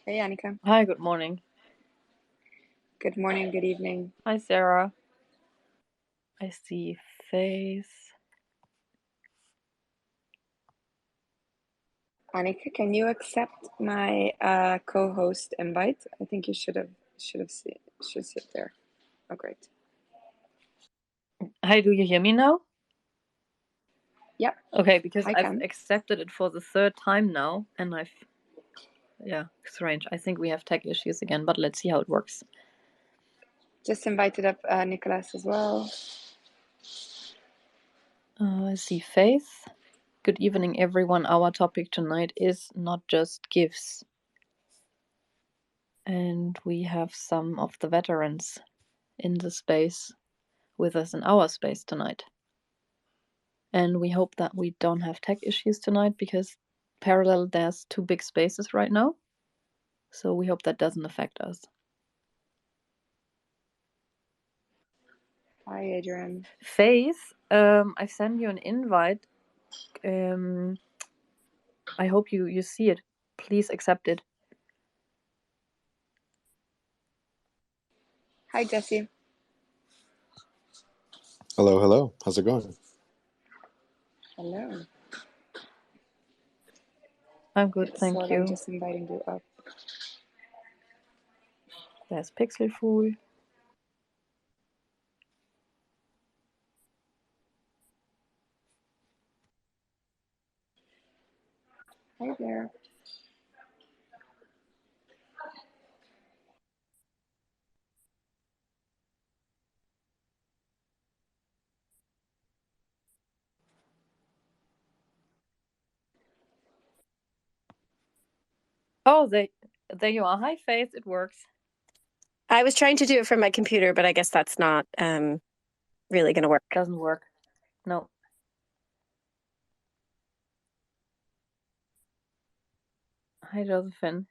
Hey, Annika. Hi, good morning. Good morning, good evening. Hi, Sarah. I see face. Annika, can you accept my co-host invite? I think you should see it there. Oh, great. Hi, do you hear me now? Yep. Okay, because Hi, I've Ken. accepted it for the third time now, and yeah, strange. I think we have tech issues again, but let's see how it works. Just invited up Nicholas as well. I see Faith. Good evening, everyone. Our topic tonight is not just GIFs. And we have some of the veterans in the space with us in our space tonight. And we hope that we don't have tech issues tonight because parallel there's 2 big spaces right now. So we hope that doesn't affect us. Hi, Adrian. Faith, I sent you an invite. I hope you see it. Please accept it. Hi, Jesse. Hello, hello. How's it going? Hello. I'm good, thank you. I'm just inviting you up. There's Pixel Fool. Hi there. Oh, there you are. Hi, Faith. It works. I was trying to do it from my computer, but I guess that's not really going to work. Doesn't work. No. Hi, Josephine.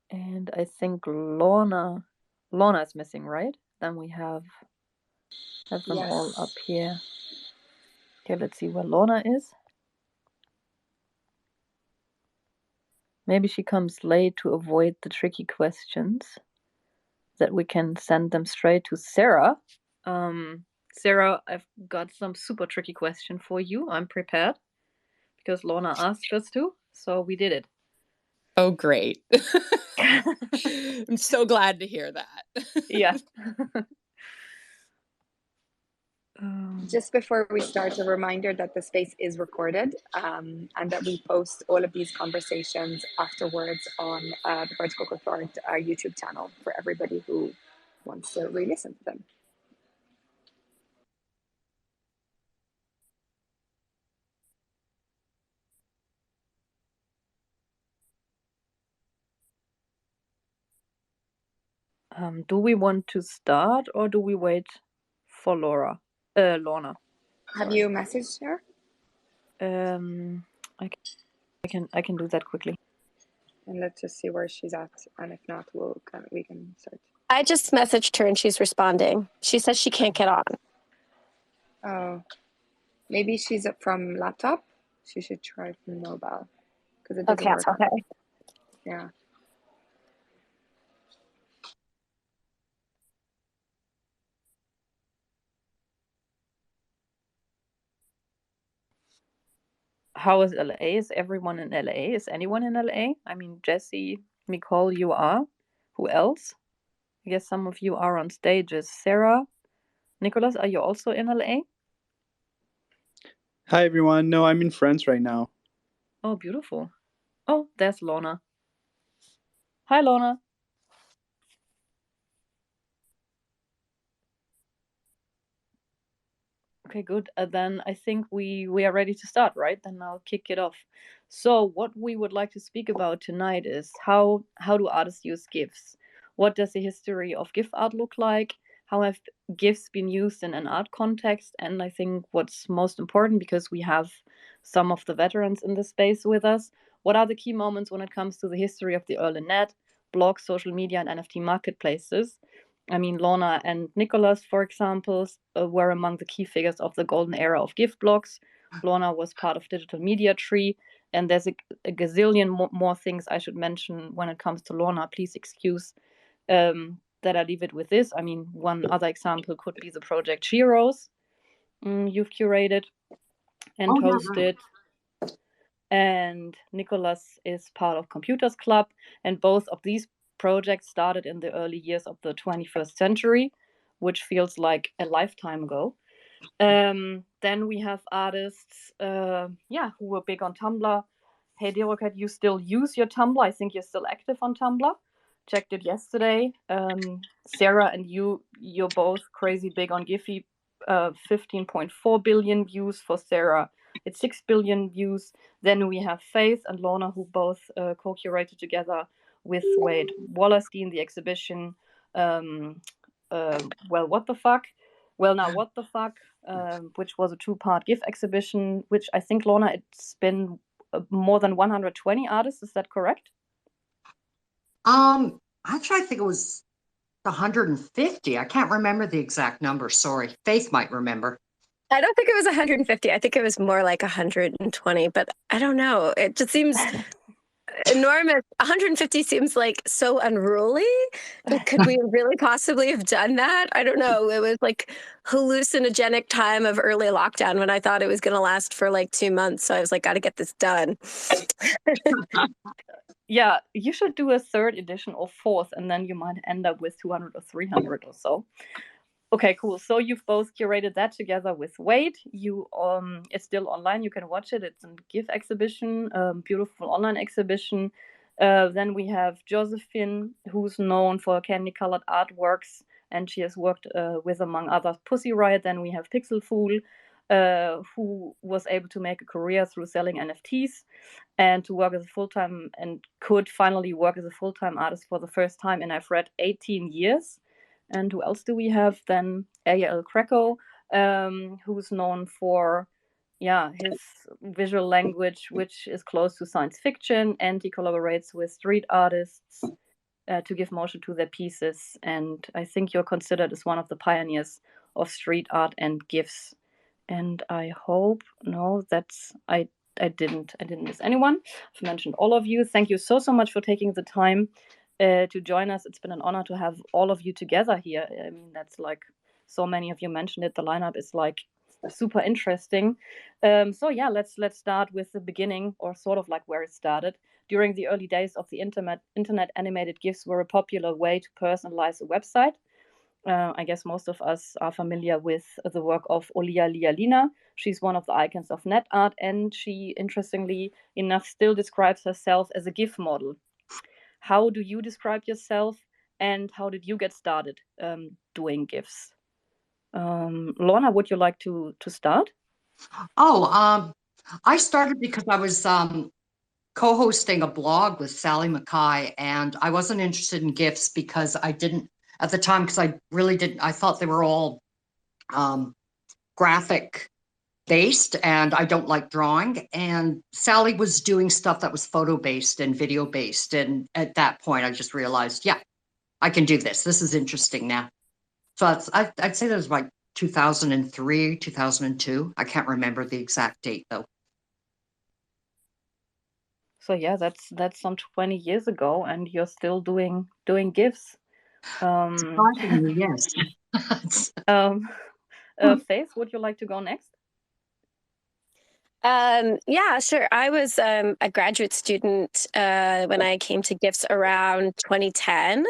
And I think Lorna is missing, right? Then we have them all up here. Okay, let's see where Lorna is. Maybe she comes late to avoid the tricky questions, that we can send them straight to Sarah. Sarah, I've got some super tricky question for you. I'm prepared because Lorna asked us to, so we did it. Oh, great. I'm so glad to hear that. Yeah. Just before we start, a reminder that the space is recorded and that we post all of these conversations afterwards on the Vertical Clip Art YouTube channel for everybody who wants to re-listen to them. Do we want to start or do we wait for Lorna? Have you messaged her? I can do that quickly. And let's just see where she's at, and if not, we can start. I just messaged her and she's responding. She says she can't get on. Oh, maybe she's up from laptop. She should try from mobile because it doesn't work. Okay. Yeah. How is LA? Is everyone in LA? Is anyone in LA? I mean, Jesse, Nicole, you are. Who else? I guess some of you are on stages. Sarah, Nicholas, are you also in LA? Hi, everyone. No, I'm in France right now. Oh, beautiful. Oh, there's Lorna. Hi, Lorna. Okay, good. Then I think we are ready to start, right? Then I'll kick it off. So what we would like to speak about tonight is how do artists use GIFs? What does the history of GIF art look like? How have GIFs been used in an art context? And I think what's most important, because we have some of the veterans in this space with us, what are the key moments when it comes to the history of the early net, blogs, social media, and NFT marketplaces? I mean, Lorna and Nicholas, for example, were among the key figures of the golden era of GIF blogs, Lorna was part of Digital Media Tree, and there's a gazillion more things I should mention when it comes to Lorna. Please excuse that I leave it with this. I mean, one other example could be the project Sheroes you've curated and hosted. And Nicholas is part of Computers Club, and both of these projects started in the early years of the 21st century, which feels like a lifetime ago. Then we have artists, who were big on Tumblr. Hey, Derokat, you still use your Tumblr? I think you're still active on Tumblr. Checked it yesterday. Sarah and you're both crazy big on Giphy. 15.4 billion views for Sarah. It's 6 billion views. Then we have Faith and Lorna, who both co-curated together with Wade Wallerstein the exhibition. What the fuck? Well, now what the fuck? Which was a 2-part GIF exhibition, which I think, Lorna, it's been more than 120 artists. Is that correct? Actually, I think it was 150. I can't remember the exact number. Sorry. Faith might remember. I don't think it was 150. I think it was more like 120, but I don't know. It just seems enormous. 150 seems like so unruly. Could we really possibly have done that? I don't know. It was like hallucinogenic time of early lockdown when I thought it was going to last for like 2 months. So I was like, got to get this done. Yeah, you should do a 3rd edition or 4th, and then you might end up with 200 or 300 or so. Okay, cool. So you've both curated that together with Wade. It's still online. You can watch it. It's a GIF exhibition, beautiful online exhibition. Then we have Josephine, who's known for candy-colored artworks, and she has worked with, among others, Pussy Riot. Then we have Pixel Fool, who was able to make a career through selling NFTs and to work as a full-time, and could finally work as a full-time artist for the first time in, I've read, 18 years. And who else do we have then? A.L. Krakow, who's known for his visual language, which is close to science fiction, and he collaborates with street artists to give motion to their pieces. And I think you're considered as one of the pioneers of street art and GIFs. And I hope, I didn't miss anyone. I've mentioned all of you. Thank you so much for taking the time to join us. It's been an honor to have all of you together here. I mean, that's like, so many of you mentioned it. The lineup is like super interesting. Let's start with the beginning, or sort of like where it started. During the early days of the internet, animated GIFs were a popular way to personalize a website. I guess most of us are familiar with the work of Olia Lialina. She's one of the icons of net art, and she, interestingly enough, still describes herself as a GIF model. How do you describe yourself, and how did you get started doing GIFs? Lorna, would you like to start? I started because I was co-hosting a blog with Sally Mackay, and I wasn't interested in GIFs because I didn't at the time, because I really didn't. I thought they were all graphic based, and I don't like drawing. And Sally was doing stuff that was photo based and video based, and at that point I just realized, I can do this. This is interesting now. So I'd say that was like 2003, 2002. I can't remember the exact date though. So that's some 20 years ago, and you're still doing GIFs. Surprisingly, yes. Faith, would you like to go next? Yeah, sure. I was a graduate student when I came to GIFs around 2010.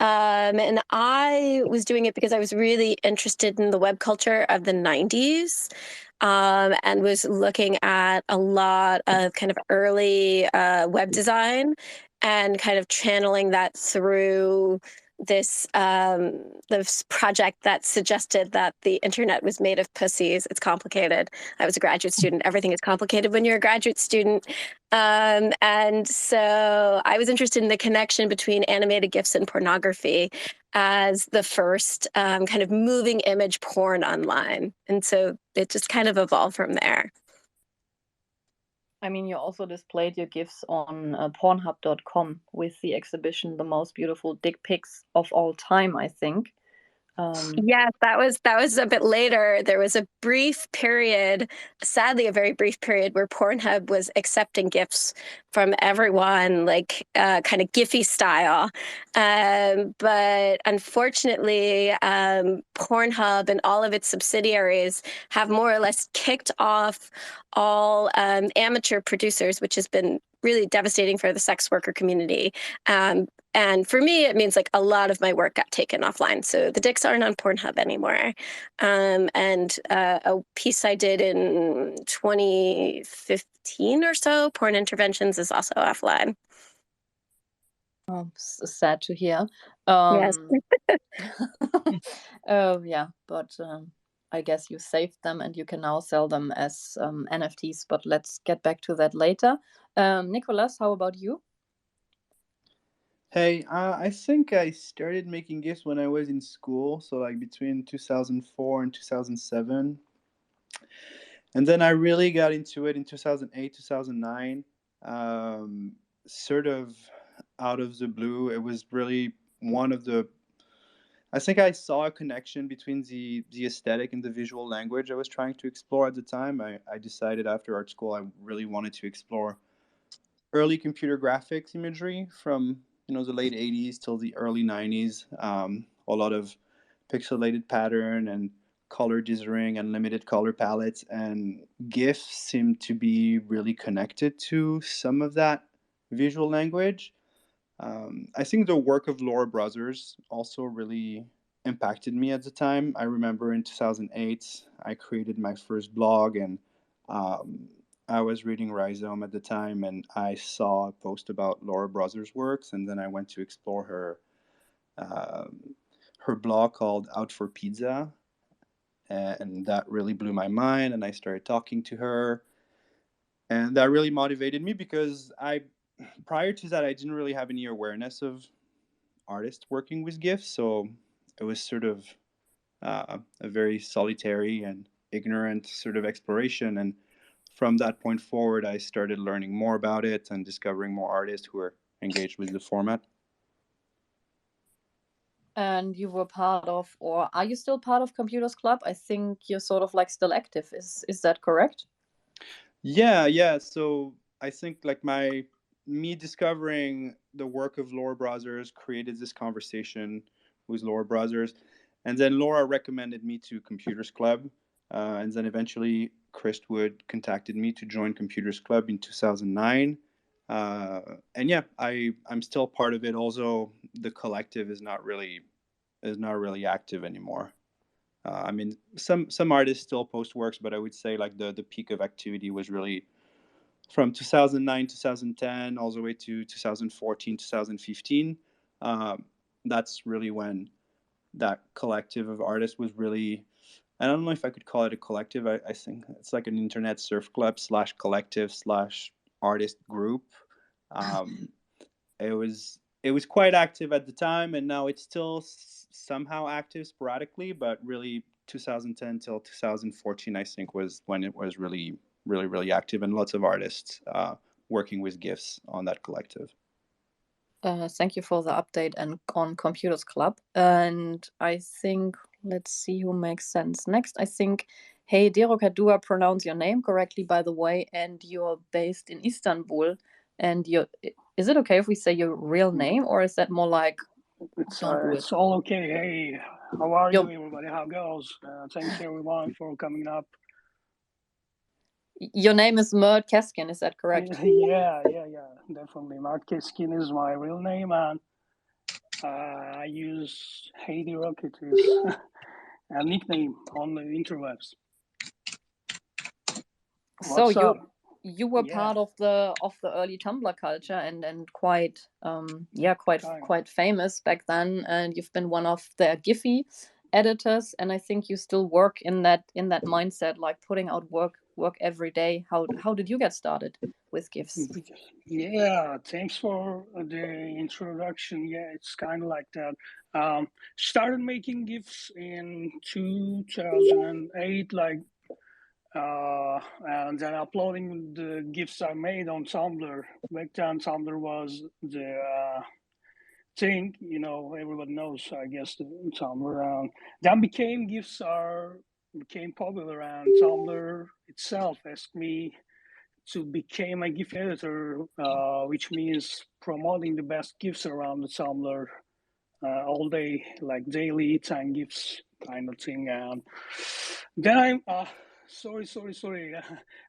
And I was doing it because I was really interested in the web culture of the 90s, and was looking at a lot of kind of early web design and kind of channeling that through this project that suggested that the internet was made of pussies. It's complicated. I was a graduate student. Everything is complicated when you're a graduate student. And so I was interested in the connection between animated GIFs and pornography as the first kind of moving image porn online. And so it just kind of evolved from there. I mean, you also displayed your GIFs on Pornhub.com with the exhibition The Most Beautiful Dick Pics of All Time, I think. Yes, that was a bit later. There was a brief period, sadly a very brief period, where Pornhub was accepting GIFs from everyone, like kind of Giphy style. But unfortunately, Pornhub and all of its subsidiaries have more or less kicked off all amateur producers, which has been really devastating for the sex worker community. And for me, it means like a lot of my work got taken offline. So the dicks aren't on Pornhub anymore. And a piece I did in 2015 or so, Porn Interventions, is also offline. Oh, sad to hear. Yes. Yeah, but I guess you saved them and you can now sell them as NFTs, but let's get back to that later. Nicholas, how about you? Hey, I think I started making GIFs when I was in school, so like between 2004 and 2007. And then I really got into it in 2008, 2009, sort of out of the blue. It was really one of the I think I saw a connection between the aesthetic and the visual language I was trying to explore at the time. I decided after art school I really wanted to explore early computer graphics imagery from the late 80s till the early 90s. A lot of pixelated pattern and color dithering and limited color palettes, and GIFs seem to be really connected to some of that visual language. I think the work of Laura Brothers also really impacted me at the time. I remember in 2008, I created my first blog, and I was reading Rhizome at the time, and I saw a post about Laura Brothers' works, and then I went to explore her blog called Out for Pizza, and that really blew my mind, and I started talking to her, and that really motivated me because prior to that, I didn't really have any awareness of artists working with GIFs, so it was sort of a very solitary and ignorant sort of exploration. And from that point forward, I started learning more about it and discovering more artists who were engaged with the format. And you were part of, or are you still part of Computers Club? I think you're sort of like still active. Is that correct? Yeah. So I think like me discovering the work of Laura Brothers created this conversation with Laura Brothers, and then Laura recommended me to Computers Club, and then eventually Chris Wood contacted me to join Computers Club in 2009. And yeah, I'm still part of it. Although the collective is not really active anymore. I mean, some artists still post works, but I would say like the peak of activity was really from 2009, 2010, all the way to 2014, 2015. That's really when that collective of artists was really, I don't know if I could call it a collective. I think it's like an internet surf club / collective / artist group. It was quite active at the time, and now it's still somehow active sporadically, but really 2010 till 2014, I think, was when it was really, really, really active, and lots of artists working with GIFs on that collective. Thank you for the update and on Computers Club. And I think, let's see who makes sense next. I think, hey, Deroka, do I pronounce your name correctly, by the way? And you're based in Istanbul. And is it okay if we say your real name, or is that more like, it's all okay. Hey, how are you, everybody? How goes? Thanks everyone for coming up. Your name is Mert Keskin, is that correct? Yeah, definitely. Mert Keskin is my real name, and I use Heidi Rocket as a nickname on the interwebs. So you were part of the early Tumblr culture and quite quite famous back then, and you've been one of the Giphy editors, and I think you still work in that mindset, like putting out work every day. How did you get started with GIFs? Yeah, thanks for the introduction. Yeah, it's kind of like that. Started making GIFs in 2008, and then uploading the GIFs I made on Tumblr. Back then, Tumblr was the thing, everybody knows, I guess, the Tumblr. Then became popular, and Tumblr itself asked me to become a GIF editor, which means promoting the best GIFs around the Tumblr all day, like daily 10 GIFs kind of thing. And then sorry.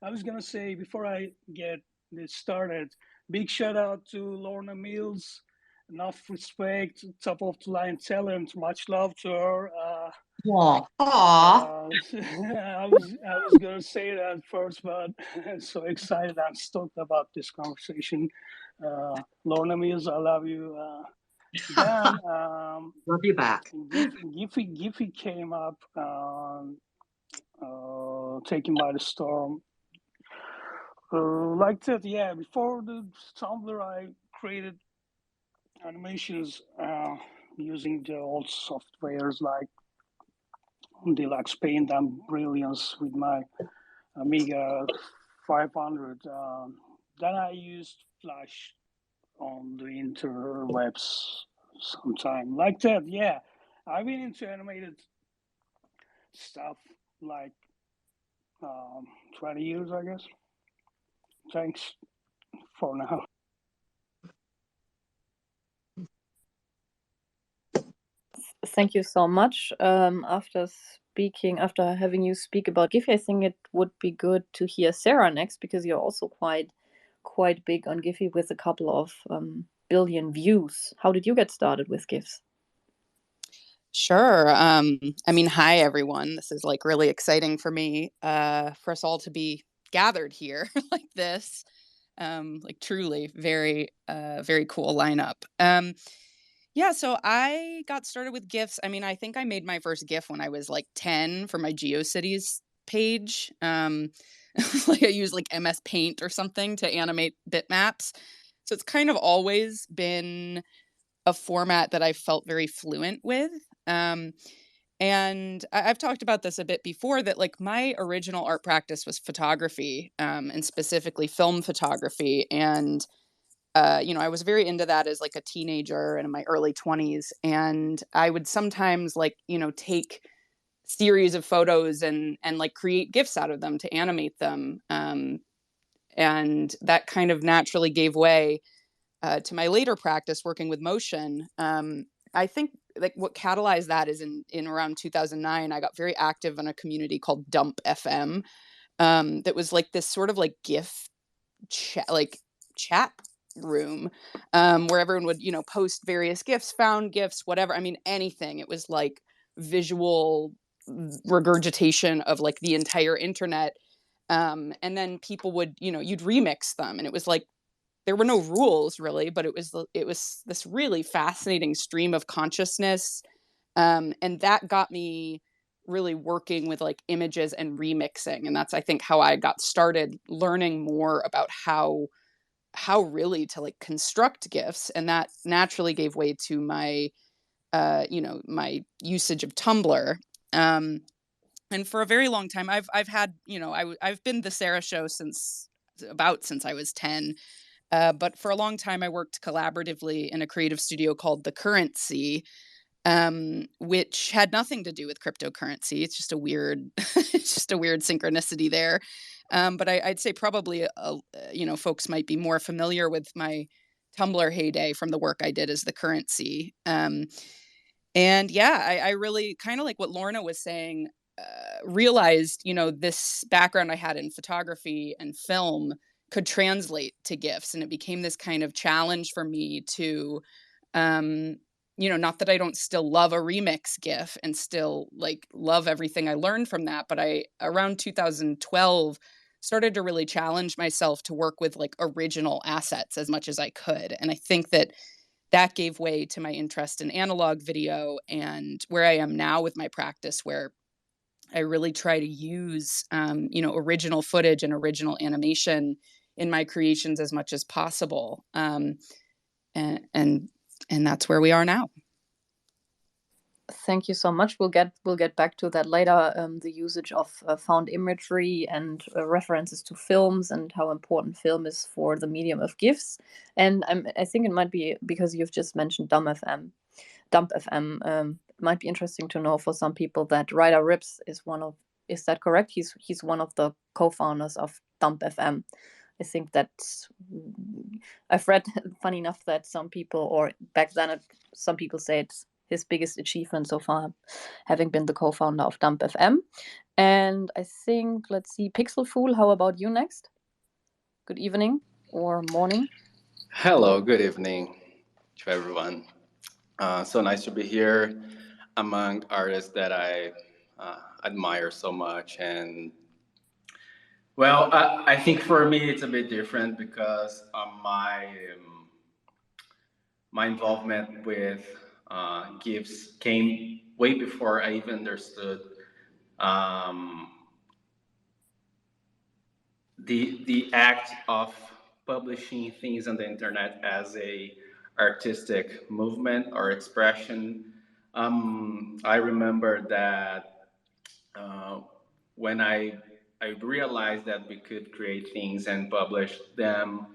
I was gonna say before I get this started, big shout out to Lorna Mills. Enough respect, top of the line talent. Much love to her. Aw. I was gonna say that first, but I'm so excited and stoked about this conversation. Lorna Mills, I love you. Then Love you back. Giphy came up, taken by the storm. Like that, yeah. Before the Tumblr, I created animations using the old softwares like Deluxe Paint and Brilliance with my Amiga 500. Then I used Flash on the interwebs sometime. Like that, yeah. I've been into animated stuff like 20 years, I guess. Thanks for now. Thank you so much. After having you speak about Giphy, I think it would be good to hear Sarah next, because you're also quite big on Giphy with a couple of billion views. How did you get started with GIFs? Sure. Hi everyone. This is like really exciting for me, for us all to be gathered here like this. Like truly very, very cool lineup. Yeah, so I got started with GIFs. I think I made my first GIF when I was like 10 for my GeoCities page. Like I used like MS Paint or something to animate bitmaps. So it's kind of always been a format that I felt very fluent with. And I've talked about this a bit before, that like my original art practice was photography, and specifically film photography. And I was very into that as like a teenager and in my early 20s. And I would sometimes like, take series of photos and like create GIFs out of them to animate them. And that kind of naturally gave way to my later practice working with motion. I think like what catalyzed that is in around 2009, I got very active in a community called Dump FM. That was like this sort of like GIF chat room, where everyone would, post various GIFs, found GIFs, whatever. Anything. It was like visual regurgitation of like the entire internet. And then people would, you'd remix them, and it was like there were no rules really, but it was this really fascinating stream of consciousness. And that got me really working with like images and remixing. And that's, I think, how I got started learning more about how really to like construct GIFs. And that naturally gave way to my, my usage of Tumblr. And for a very long time, I've had, I've been the Sarah Show since I was 10. But for a long time, I worked collaboratively in a creative studio called The Currency, which had nothing to do with cryptocurrency. It's just a weird, it's just a weird synchronicity there. But I'd say probably, folks might be more familiar with my Tumblr heyday from the work I did as The Currency. And yeah, I really kind of like what Lorna was saying, realized, this background I had in photography and film could translate to GIFs. And it became this kind of challenge for me to, not that I don't still love a remix GIF and still like love everything I learned from that, but I, around 2012, started to really challenge myself to work with like original assets as much as I could. And I think that gave way to my interest in analog video, and where I am now with my practice, where I really try to use, original footage and original animation in my creations as much as possible. And that's where we are now. Thank you so much. We'll get back to that later. The usage of found imagery and references to films and how important film is for the medium of GIFs. And I think it might be because you've just mentioned Dump FM. It might be interesting to know for some people that Ryder Ripps is one of. Is that correct? He's one of the co-founders of Dump FM. I think that I've read, funny enough, that some people, or back then, some people say it's his biggest achievement so far, having been the co-founder of Dump FM. And I think, let's see, Pixel Fool, how about you next? Good evening or morning. Hello, good evening to everyone. So nice to be here among artists that I admire so much. And well, I think for me it's a bit different because my involvement with GIFs came way before I even understood the act of publishing things on the internet as a artistic movement or expression. I remember that when I realized that we could create things and publish them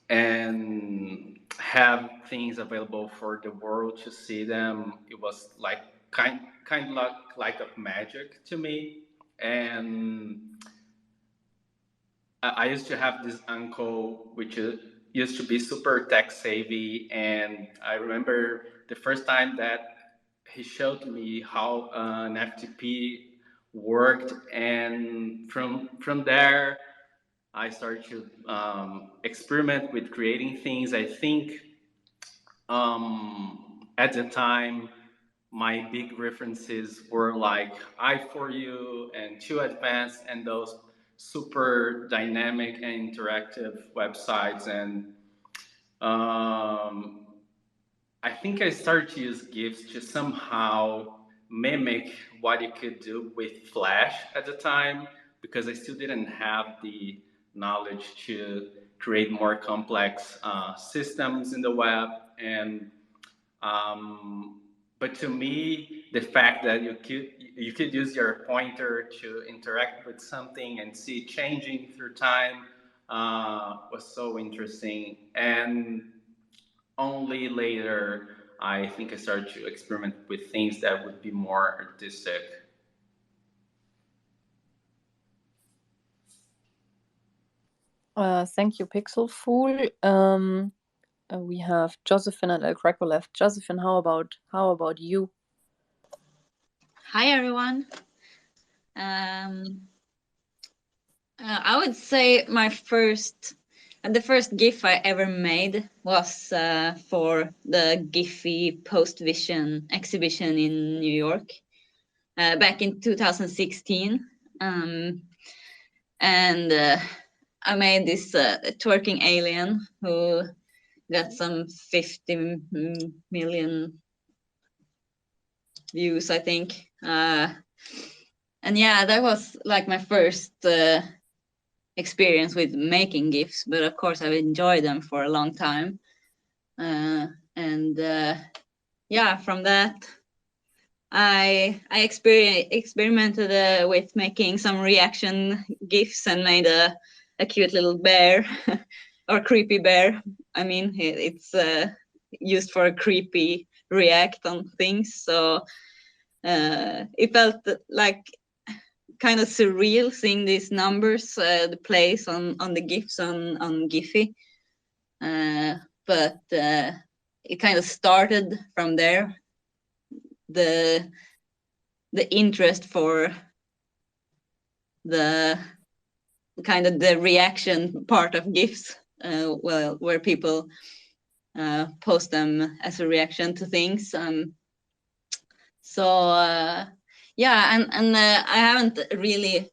and have things available for the world to see them, it was like kind of like a magic to me. And I used to have this uncle which used to be super tech savvy, and I remember the first time that he showed me how an FTP worked, and from there I started to experiment with creating things. I think at the time my big references were like i4u and 2Advanced and those super dynamic and interactive websites. And I think I started to use GIFs to somehow mimic what you could do with Flash at the time, because I still didn't have the knowledge to create more complex systems in the web. And but to me, the fact that you could use your pointer to interact with something and see it changing through time was so interesting. And only later, I think I started to experiment with things that would be more artistic. Thank you, Pixel Fool. We have Josephine and El Greco left. Josephine, how about you? Hi everyone. I would say the first GIF I ever made was for the Giphy Post-Vision exhibition in New York back in 2016. And I made this twerking alien who got some 50 million views, I think. And yeah, that was like my first experience with making GIFs, but of course I've enjoyed them for a long time. Yeah, from that I experimented with making some reaction GIFs and made a cute little bear or creepy bear. I mean, it's used for a creepy react on things. So it felt like kind of surreal seeing these numbers, the plays on the GIFs on Giphy. But it kind of started from there. The interest for the kind of the reaction part of GIFs, well, where people post them as a reaction to things. Yeah, and I haven't really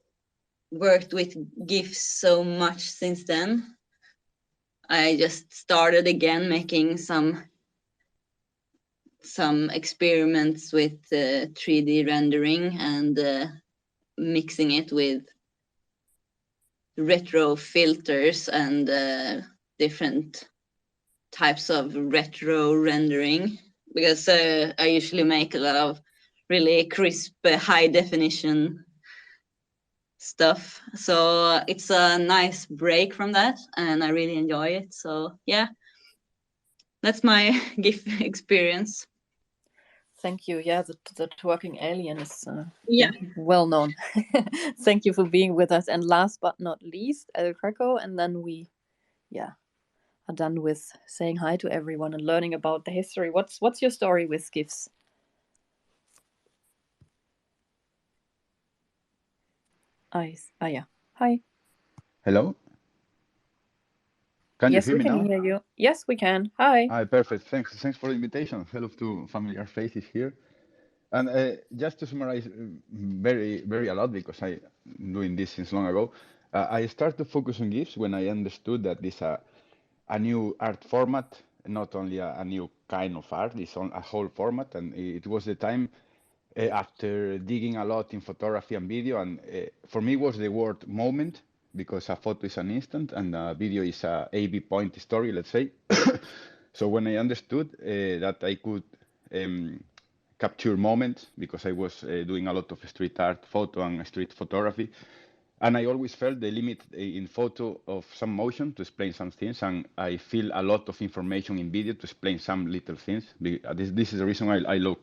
worked with GIFs so much since then. I just started again making some experiments with 3D rendering and mixing it with retro filters and different types of retro rendering. because I usually make a lot of really crisp, high definition stuff. So it's a nice break from that, and I really enjoy it. So yeah, that's my GIF experience. Thank you. Yeah, the twerking alien is Yeah. well known. Thank you for being with us. And last but not least, El Greco, and then we are done with saying hi to everyone and learning about the history. What's your story with GIFs? Yeah. Hi. Hello? Can you hear me now? Yes, we can hear you. Yes, we can. Hi. Hi, perfect. Thanks for the invitation. Hello to familiar faces here. And just to summarize very a lot, because I'm doing this since long ago, I started to focus on GIFs when I understood that this a new art format, not only a new kind of art, it's on a whole format. And it was the time after digging a lot in photography and video, and for me was the word moment, because a photo is an instant and a video is a A/B point story, let's say. So when I understood that I could capture moments, because I was doing a lot of street art, photo and street photography, and I always felt the limit in photo of some motion to explain some things, and I feel a lot of information in video to explain some little things. This is the reason I love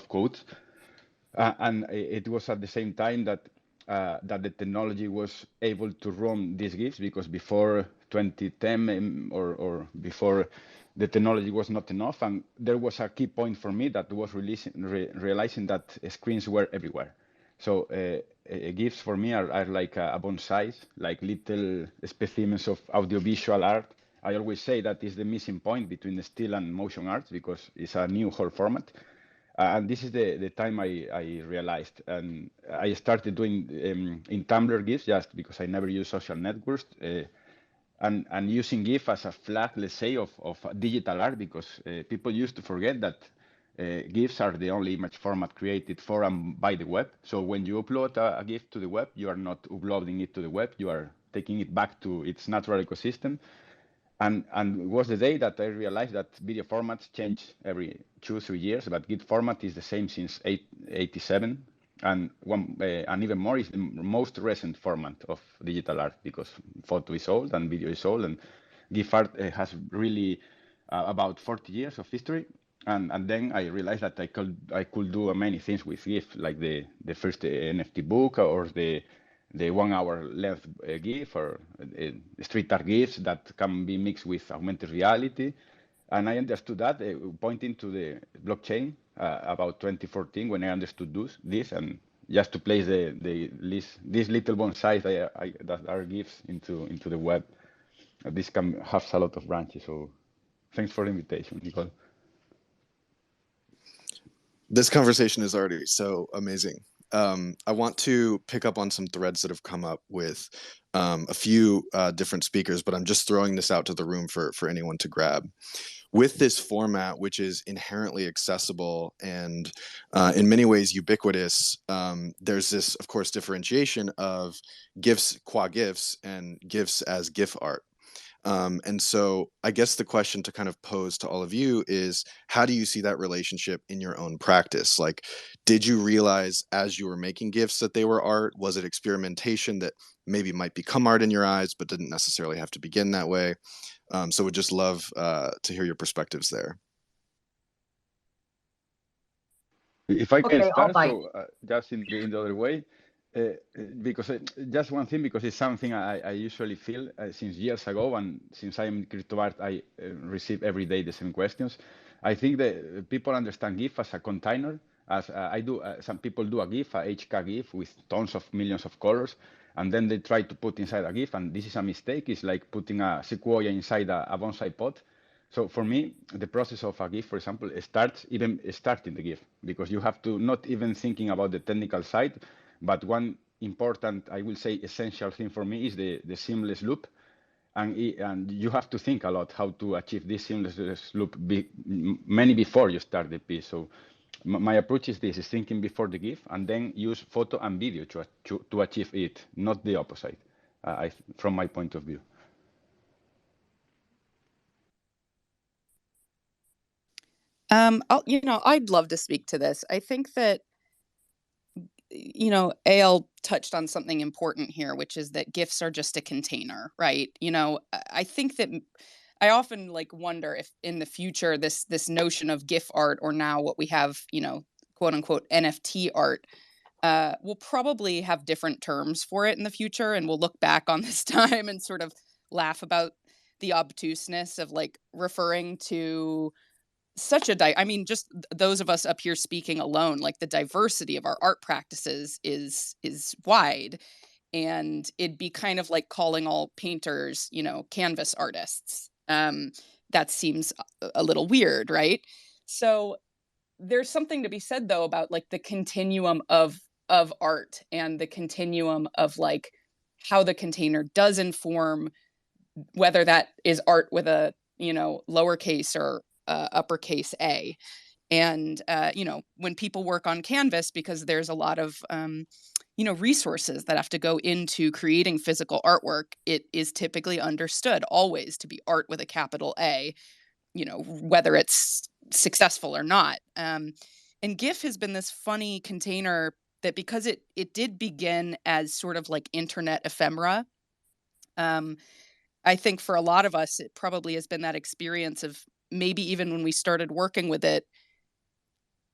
quotes. And it was at the same time that that the technology was able to run these GIFs, because before 2010 or before, the technology was not enough, and there was a key point for me that was realizing that screens were everywhere. So GIFs for me are like a bonsai, like little specimens of audiovisual art. I always say that is the missing point between the still and motion art, because it's a new whole format. And this is the time I realized, and I started doing in Tumblr GIFs, just because I never use social networks, and using GIF as a flag, let's say, of digital art, because people used to forget that GIFs are the only image format created for and by the web. So when you upload a GIF to the web, you are not uploading it to the web, you are taking it back to its natural ecosystem. And it was the day that I realized that video formats change every 2-3 years, but GIF format is the same since 87, and even more is the most recent format of digital art, because photo is old and video is old, and GIF art has really about 40 years of history. And then I realized that I could do many things with GIF, like the first NFT book, or the 1 hour length GIF, or street art GIFs that can be mixed with augmented reality. And I understood that pointing to the blockchain about 2014, when I understood this, and just to place these little bonsais that are GIFs into the web. This can have a lot of branches. So thanks for the invitation, Nicole. This conversation is already so amazing. I want to pick up on some threads that have come up with a few different speakers, but I'm just throwing this out to the room for anyone to grab. With this format, which is inherently accessible and in many ways ubiquitous, there's this, of course, differentiation of GIFs qua GIFs and GIFs as GIF art. And so I guess the question to kind of pose to all of you is, how do you see that relationship in your own practice? Like, did you realize as you were making GIFs that they were art? Was it experimentation that maybe might become art in your eyes, but didn't necessarily have to begin that way? So would just love to hear your perspectives there. If I can Okay, start, bite. so just in the other way, because just one thing, because it's something I usually feel since years ago, and since I am in crypto art, I receive every day the same questions. I think that people understand GIF as a container, as I do. Some people do a GIF, a HK GIF with tons of millions of colors, and then they try to put inside a GIF, and this is a mistake. It's like putting a sequoia inside a bonsai pot. So for me, the process of a GIF, for example, starting the GIF, because you have to not even thinking about the technical side, but one important, I will say, essential thing for me is the seamless loop, and you have to think a lot how to achieve this seamless loop many before you start the piece. So my approach is this: is thinking before the GIF, and then use photo and video to achieve it, not the opposite. From my point of view. I'd love to speak to this. I think that, AL touched on something important here, which is that GIFs are just a container, right? I think that I often wonder if in the future this notion of GIF art, or now what we have, quote unquote NFT art, we'll probably have different terms for it in the future, and we'll look back on this time and sort of laugh about the obtuseness of referring to such just those of us up here speaking alone, the diversity of our art practices is wide, and it'd be kind of like calling all painters, canvas artists. That seems a little weird, right? So there's something to be said though about the continuum of art, and the continuum of how the container does inform whether that is art with a lowercase or uppercase A. And when people work on canvas, because there's a lot of resources that have to go into creating physical artwork, it is typically understood always to be art with a capital A, whether it's successful or not. And GIF has been this funny container that, because it did begin as sort of internet ephemera, I think for a lot of us, it probably has been that experience of maybe even when we started working with it,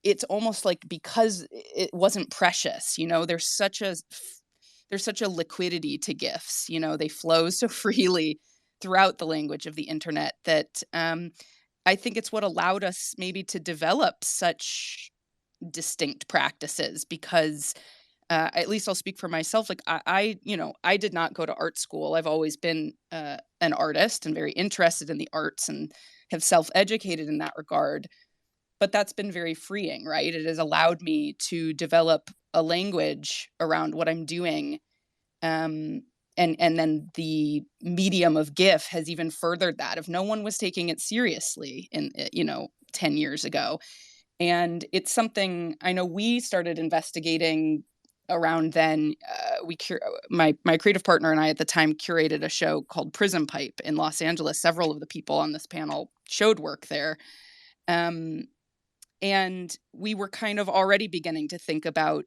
it's almost because it wasn't precious, there's such a liquidity to GIFs, they flow so freely throughout the language of the internet that I think it's what allowed us maybe to develop such distinct practices, because at least I'll speak for myself. I did not go to art school. I've always been an artist and very interested in the arts, and have self-educated in that regard. But that's been very freeing, right? It has allowed me to develop a language around what I'm doing. And then the medium of GIF has even furthered that. If no one was taking it seriously 10 years ago. And it's something I know we started investigating around then. My creative partner and I at the time curated a show called Prism Pipe in Los Angeles. Several of the people on this panel showed work there. And we were kind of already beginning to think about,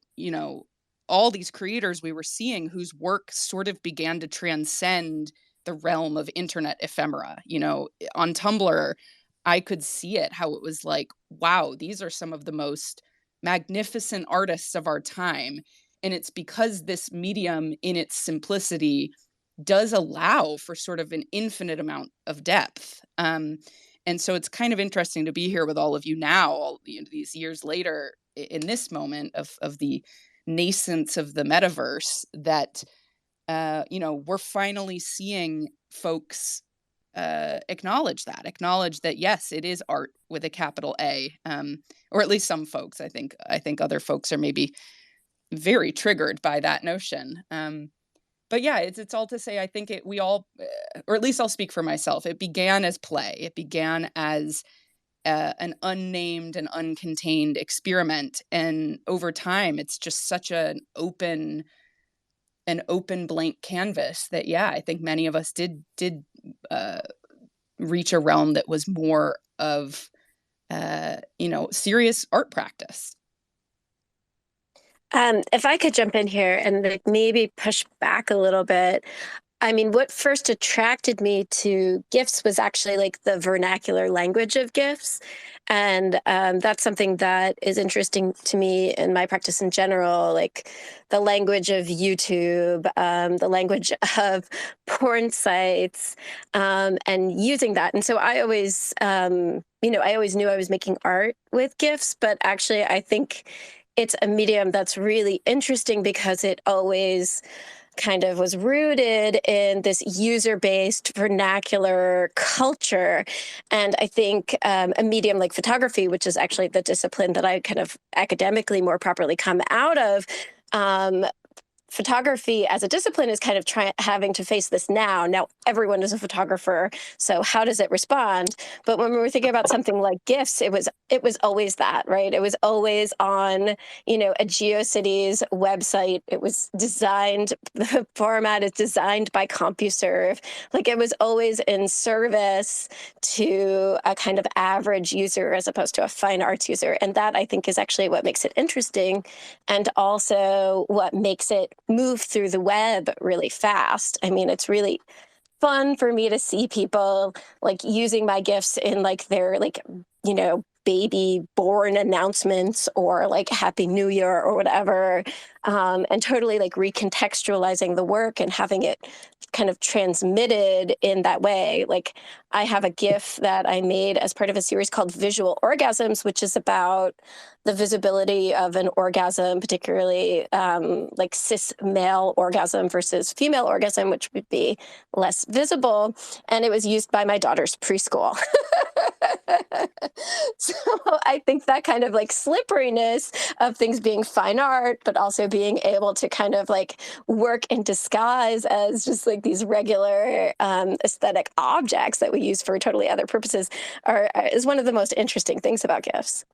all these creators we were seeing whose work sort of began to transcend the realm of internet ephemera. On Tumblr, I could see it, how it was wow, these are some of the most magnificent artists of our time. And it's because this medium in its simplicity does allow for sort of an infinite amount of depth. And so it's kind of interesting to be here with all of you now, these years later, in this moment of the nascence of the metaverse, that, we're finally seeing folks acknowledge that, yes, it is art with a capital A, or at least some folks. I think other folks are maybe very triggered by that notion. But yeah, it's all to say, I think we all, or at least I'll speak for myself, it began as play. It began as an unnamed and uncontained experiment. And over time, it's just such an open blank canvas that, yeah, I think many of us did reach a realm that was more of, serious art practice. If I could jump in here and maybe push back a little bit. I mean, what first attracted me to GIFs was actually the vernacular language of GIFs. And that's something that is interesting to me in my practice in general, the language of YouTube, the language of porn sites, and using that. And so I always, I always knew I was making art with GIFs, but actually I think it's a medium that's really interesting because it always kind of was rooted in this user-based vernacular culture. And I think a medium like photography, which is actually the discipline that I kind of academically more properly come out of, photography as a discipline is kind of having to face this now. Now everyone is a photographer, so how does it respond? But when we were thinking about something like GIFs, it was always that, right? It was always on, you know, a GeoCities website. It was designed, the format is designed by CompuServe. Like, it was always in service to a kind of average user as opposed to a fine arts user. And that, I think, is actually what makes it interesting, and also what makes it move through the web really fast. I mean, it's really fun for me to see people like using my GIFs in like their, like, you know, baby born announcements or like Happy New Year or whatever, and totally like recontextualizing the work and having it kind of transmitted in that way. Like, I have a GIF that I made as part of a series called Visual Orgasms, which is about the visibility of an orgasm, particularly like cis male orgasm versus female orgasm, which would be less visible. And it was used by my daughter's preschool. So I think that kind of like slipperiness of things being fine art, but also being able to kind of like work in disguise as just like these regular aesthetic objects that we use for totally other purposes is one of the most interesting things about GIFs.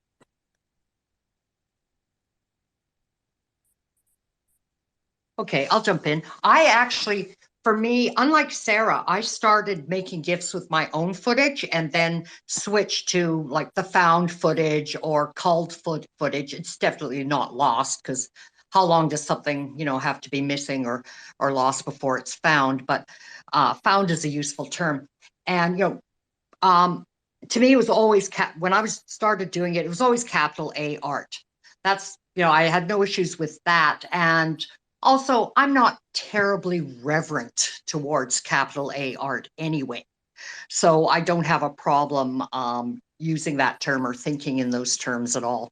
Okay, I'll jump in. I actually, for me, unlike Sarah, I started making GIFs with my own footage and then switched to like the found footage or culled footage. It's definitely not lost, because how long does something, you know, have to be missing or lost before it's found? But found is a useful term. And, you know, to me, it was always, when I started doing it, it was always capital A art. That's, you know, I had no issues with that. And also, I'm not terribly reverent towards capital A art anyway. So I don't have a problem using that term or thinking in those terms at all.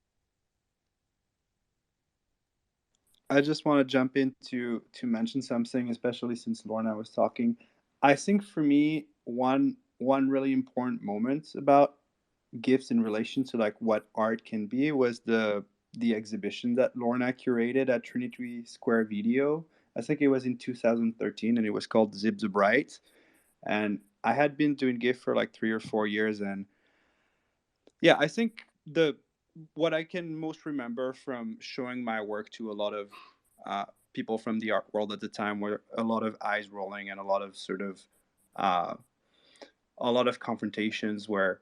I just want to jump in to mention something, especially since Lorna was talking. I think for me, one really important moment about GIFs in relation to like what art can be was the exhibition that Lorna curated at Trinity Square Video. I think it was in 2013, and it was called Zip the Bright. And I had been doing GIF for like 3 or 4 years, and yeah, I think what I can most remember from showing my work to a lot of people from the art world at the time were a lot of eyes rolling and a lot of sort of a lot of confrontations where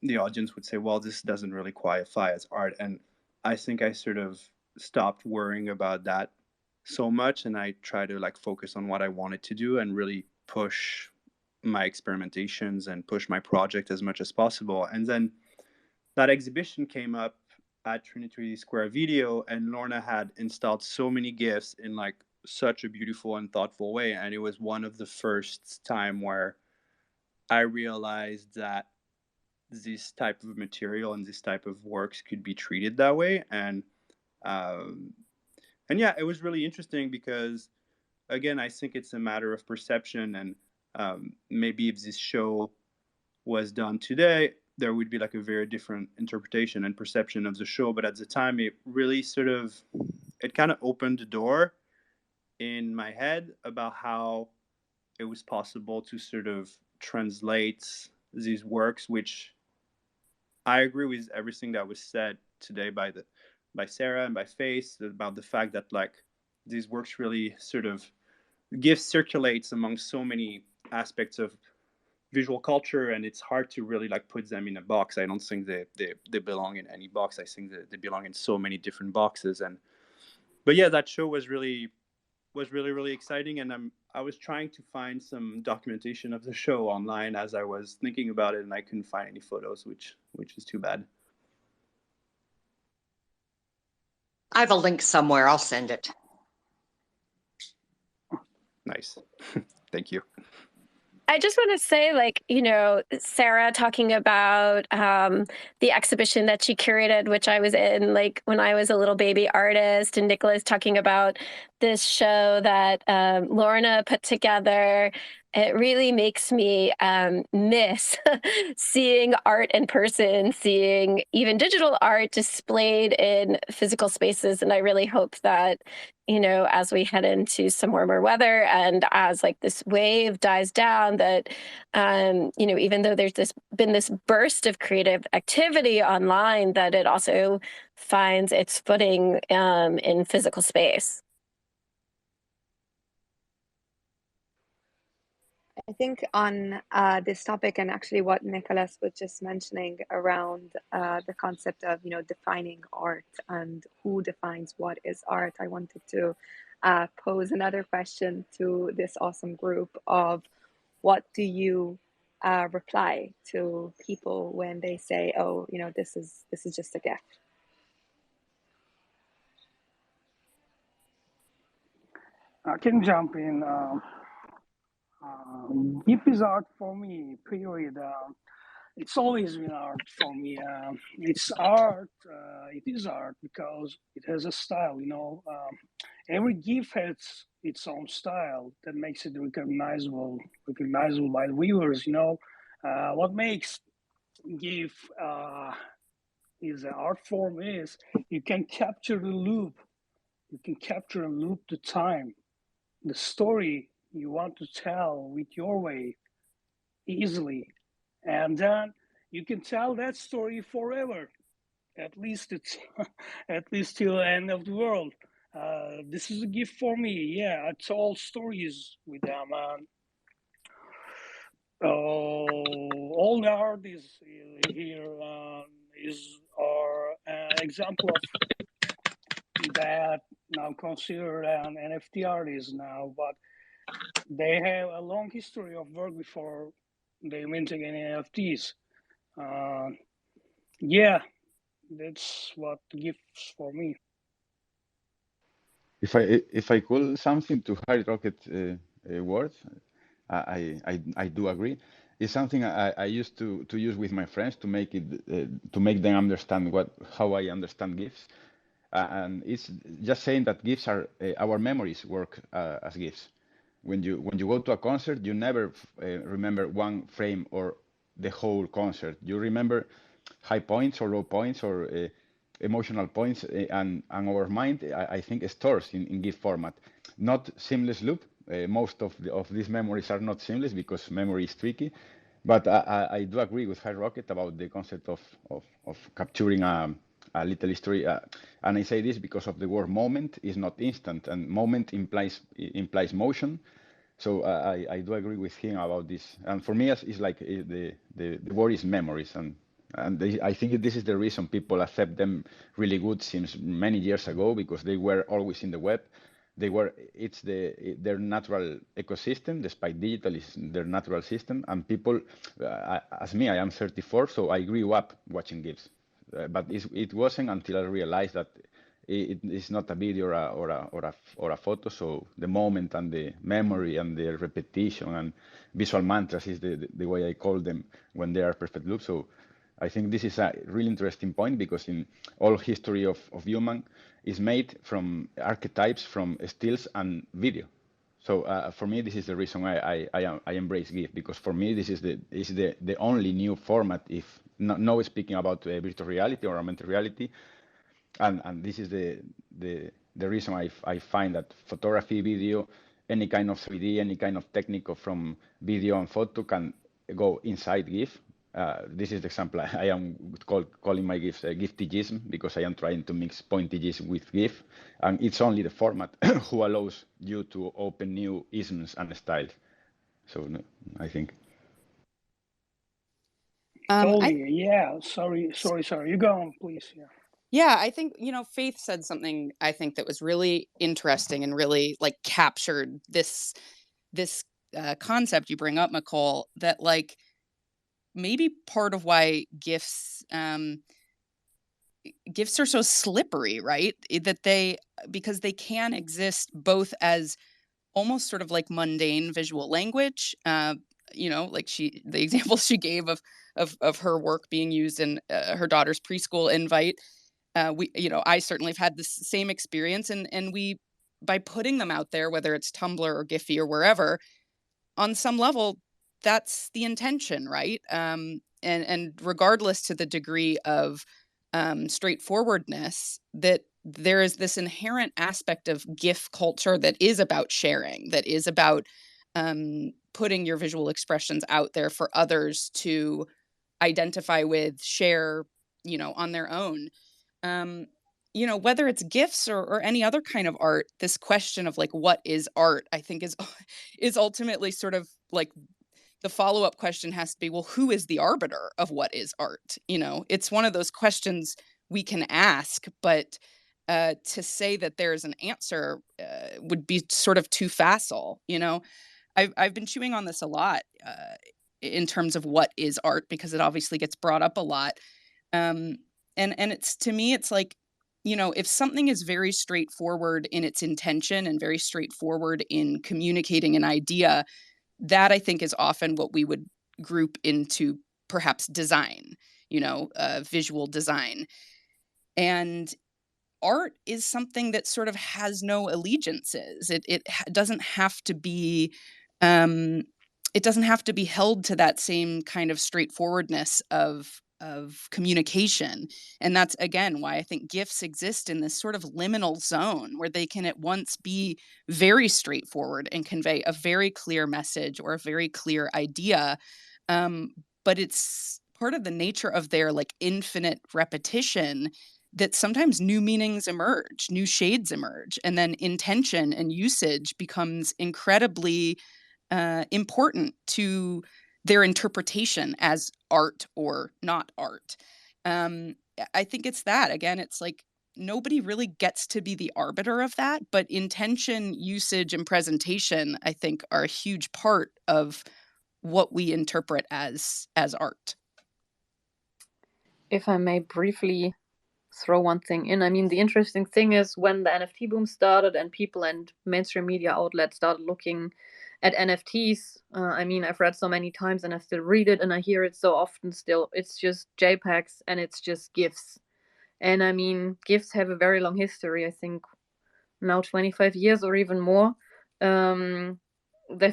the audience would say, well, this doesn't really qualify as art. And I think I sort of stopped worrying about that so much, and I try to like focus on what I wanted to do and really push my experimentations and push my project as much as possible. And then that exhibition came up at Trinity Square Video, and Lorna had installed so many GIFs in like such a beautiful and thoughtful way. And it was one of the first time where I realized that this type of material and this type of works could be treated that way. And yeah, it was really interesting because, again, I think it's a matter of perception. And maybe if this show was done today, there would be like a very different interpretation and perception of the show. But at the time, it really sort of, it kind of opened the door in my head about how it was possible to sort of translate these works, which I agree with everything that was said today by Sarah and by Faith about the fact that like these works really sort of GIF circulates among so many aspects of visual culture, and it's hard to really like put them in a box. I don't think they belong in any box. I think that they belong in so many different boxes. But yeah, that show was really exciting, and I was trying to find some documentation of the show online as I was thinking about it, and I couldn't find any photos, which is too bad. I have a link somewhere. I'll send it. Nice. Thank you. I just want to say, like, you know, Sarah talking about the exhibition that she curated, which I was in, like, when I was a little baby artist, and Nicholas talking about this show that Lorna put together. it really makes me miss seeing art in person, seeing even digital art displayed in physical spaces. And I really hope that, you know, as we head into some warmer weather and as like this wave dies down, that, you know, even though there's been this burst of creative activity online, that it also finds its footing in physical space. I think on this topic, and actually what Nicholas was just mentioning around the concept of, you know, defining art and who defines what is art, I wanted to pose another question to this awesome group of what do you reply to people when they say, oh, you know, this is just a gift? I can jump in. GIF is art for me, period. It's always been art for me. It's art. It is art because it has a style. You know, every GIF has its own style that makes it recognizable by the viewers. You know, what makes GIF is an art form is you can capture the loop. You can capture and loop the time, the story you want to tell with your way easily, and then you can tell that story forever, at least it's at least till the end of the world. This is a gift for me. Yeah, I told stories with them, and all the artists here are an example of that, now considered an NFT artist now, but they have a long history of work before they minting any NFTs. Yeah, that's what gifts for me. If I call something to Hard Rocket words, I do agree. It's something I used to use with my friends to make it to make them understand how I understand GIFs, and it's just saying that GIFs are our memories work as GIFs. When you go to a concert, you never remember one frame or the whole concert. You remember high points or low points or emotional points, and our mind, I think, stores in GIF format. Not seamless loop. Most of these memories are not seamless because memory is tricky. But I do agree with High Rocket about the concept of capturing a little history. And I say this because of the word moment is not instant, and moment implies motion. So I do agree with him about this. And for me, it's like the word is memories, and I think this is the reason people accept them really good since many years ago, because they were always in the web. It's their natural ecosystem, despite digital is their natural system. And people, as me, I am 34, so I grew up watching GIFs. But it wasn't until I realized that it is not a video or a photo. So the moment and the memory and the repetition and visual mantras is the way I call them when they are perfect loops. So I think this is a really interesting point, because in all history of human is made from archetypes, from stills and video. So for me, this is the reason I embrace GIF, because for me this is the only new format, if no speaking about virtual reality or augmented reality, and this is the reason I find that photography, video, any kind of 3D, any kind of technique from video and photo can go inside GIF. This is the example I am calling my GIFs GIFtigism, because I am trying to mix pointigism with GIF, and it's only the format who allows you to open new isms and styles. So I think. Totally. Yeah. Sorry. You go on, please. Yeah. Yeah, I think, Faith said something I think that was really interesting and really like captured this concept you bring up, McCall, that like maybe part of why GIFs are so slippery, right? Because they can exist both as almost sort of like mundane visual language, like the example she gave of her work being used in her daughter's preschool invite. I certainly have had this same experience, and we, by putting them out there, whether it's Tumblr or Giphy or wherever, on some level, that's the intention, right? And regardless to the degree of straightforwardness, that there is this inherent aspect of GIF culture that is about sharing, that is about putting your visual expressions out there for others to identify with, share, on their own. Whether it's GIFs or any other kind of art, this question of like, what is art, I think is ultimately sort of like the follow-up question has to be, well, who is the arbiter of what is art? It's one of those questions we can ask, but to say that there is an answer would be sort of too facile. I've been chewing on this a lot in terms of what is art, because it obviously gets brought up a lot. And it's, to me, it's like, if something is very straightforward in its intention and very straightforward in communicating an idea, that I think is often what we would group into perhaps design, visual design. And art is something that sort of has no allegiances. It doesn't have to be, it doesn't have to be held to that same kind of straightforwardness of communication. And that's, again, why I think GIFs exist in this sort of liminal zone where they can at once be very straightforward and convey a very clear message or a very clear idea. But it's part of the nature of their like infinite repetition that sometimes new meanings emerge, new shades emerge, and then intention and usage becomes incredibly important to their interpretation as art or not art. I think it's that, again, it's like nobody really gets to be the arbiter of that, but intention, usage, and presentation, I think, are a huge part of what we interpret as art. If I may briefly throw one thing in, I mean, the interesting thing is when the NFT boom started and people and mainstream media outlets started looking at NFTs, I mean, I've read so many times and I still read it and I hear it so often still, it's just JPEGs and it's just GIFs. And I mean, GIFs have a very long history, I think now 25 years or even more. They've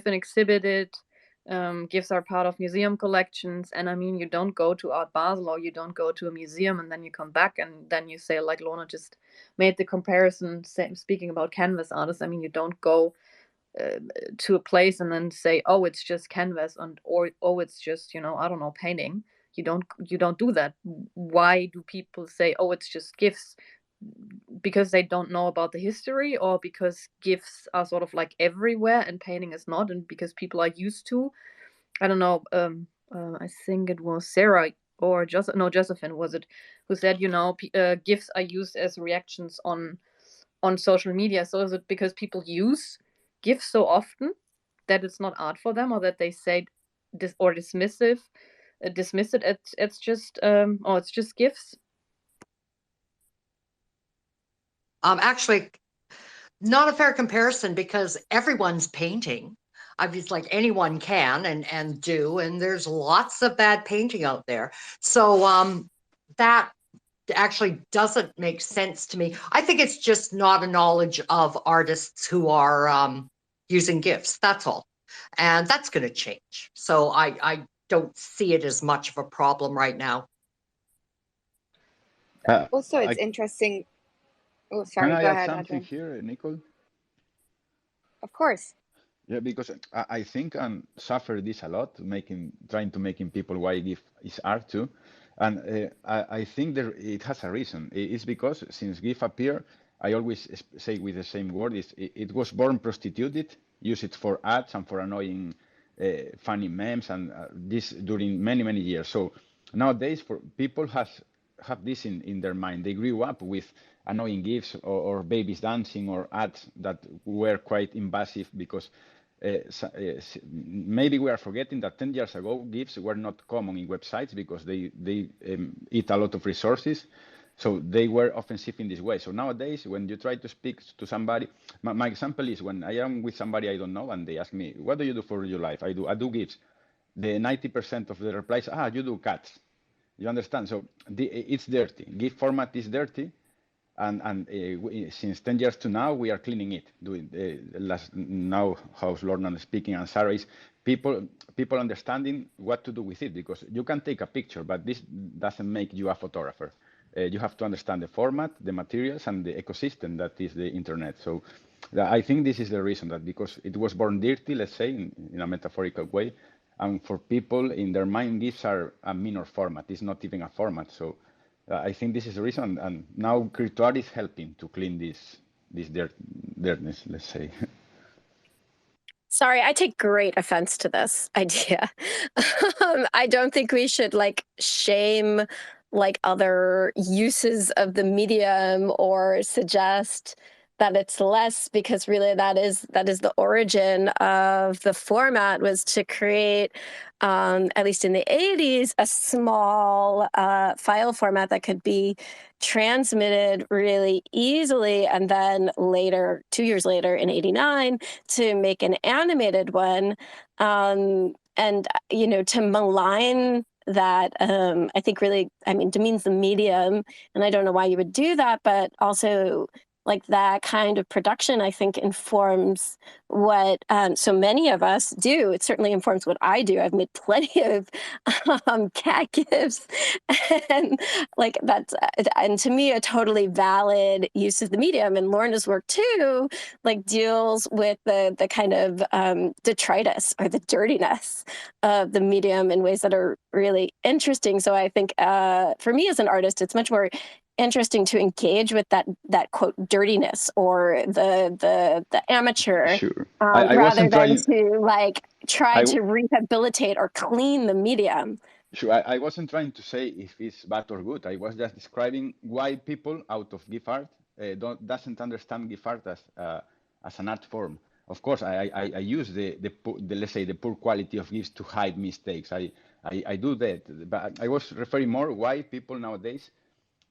been exhibited. GIFs are part of museum collections. And I mean, you don't go to Art Basel or you don't go to a museum and then you come back and then you say, like Lorna just made the comparison, speaking about canvas artists, I mean, you don't go to a place and then say, oh, it's just canvas, or oh, it's just, I don't know, painting. You don't do that. Why do people say, oh, it's just GIFs? Because they don't know about the history, or because GIFs are sort of like everywhere and painting is not, and because people are used to, I don't know, I think it was Sarah or Josephine was it, who said, GIFs are used as reactions on social media. So is it because people use GIFs so often that it's not art for them, or that they say this or dismiss it? It's just it's just GIFs. Actually, not a fair comparison, because everyone's painting. Obviously, like anyone can and do, and there's lots of bad painting out there. So that actually doesn't make sense to me. I think it's just not a knowledge of artists who are using GIFs. That's all, and that's going to change. So I don't see it as much of a problem right now. Also, it's interesting. Oh, sorry. Can I go add ahead, something Adrian. here, Nicole? Of course. Yeah, because I think and suffer this a lot, trying to making people why GIF is art too, and I think it has a reason. It's because since GIF appeared, I always say with the same word, it was born prostituted, use it for ads and for annoying, funny memes, and this during many years. So nowadays, for people have this in their mind. They grew up with annoying GIFs or babies dancing or ads that were quite invasive, because maybe we are forgetting that 10 years ago GIFs were not common in websites because they eat a lot of resources. So they were offensive in this way. So nowadays, when you try to speak to somebody, my example is when I am with somebody I don't know and they ask me, what do you do for your life? I do GIFs. The 90% of the replies, you do cats. You understand? So it's dirty. GIF format is dirty. And since 10 years to now, we are cleaning it. Now, how Lorna is speaking and Sarah is people understanding what to do with it, because you can take a picture, but this doesn't make you a photographer. You have to understand the format, the materials, and the ecosystem that is the internet. So I think this is the reason, that because it was born dirty, let's say, in a metaphorical way, and for people in their mind, GIFs are a minor format. It's not even a format. So I think this is the reason, and now CryptoArt is helping to clean this dirtness, let's say. Sorry, I take great offense to this idea. I don't think we should like shame like other uses of the medium or suggest that it's less, because really that is the origin of the format, was to create, at least in the 80s, a small file format that could be transmitted really easily, and then later, 2 years later in 89, to make an animated one. And you know, to malign that, I think really, I mean, demeans the medium, and I don't know why you would do that, but also like that kind of production, I think, informs what so many of us do. It certainly informs what I do. I've made plenty of cat gifs, and like that's, and to me, a totally valid use of the medium. And Lorna's work too, like deals with the kind of detritus or the dirtiness of the medium in ways that are really interesting. So I think for me as an artist, it's much more interesting to engage with that quote dirtiness or the amateur, Sure. rather than to like try to rehabilitate or clean the medium. Sure, I wasn't trying to say if it's bad or good. I was just describing why people out of GIF art doesn't understand GIF art as an art form. Of course, I use the let's say the poor quality of GIFs to hide mistakes. I do that, but I was referring more why people nowadays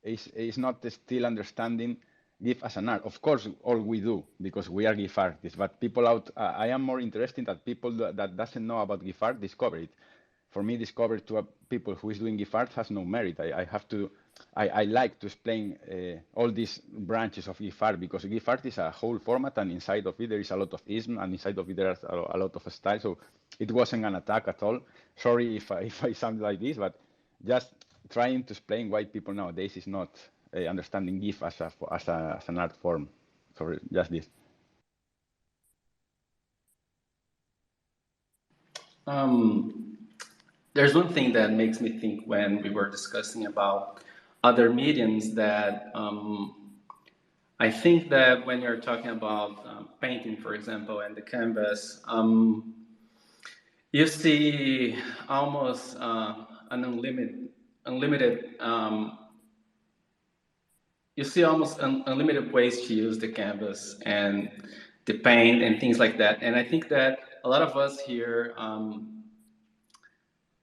is not still understanding GIF as an art. Of course, all we do, because we are GIF artists, but people out, I am more interested that people that doesn't know about GIF art discover it. For me, discover to people who is doing GIF art has no merit. I like to explain all these branches of GIF art, because GIF art is a whole format, and inside of it there is a lot of ism, and inside of it there's a lot of style. So it wasn't an attack at all. Sorry if I sound like this, but just trying to explain why people nowadays is not understanding GIF as an art form. Sorry, just this. There's one thing that makes me think when we were discussing about other mediums, that I think that when you're talking about painting, for example, and the canvas, you see almost an unlimited you see almost unlimited ways to use the canvas and the paint and things like that. And I think that a lot of us here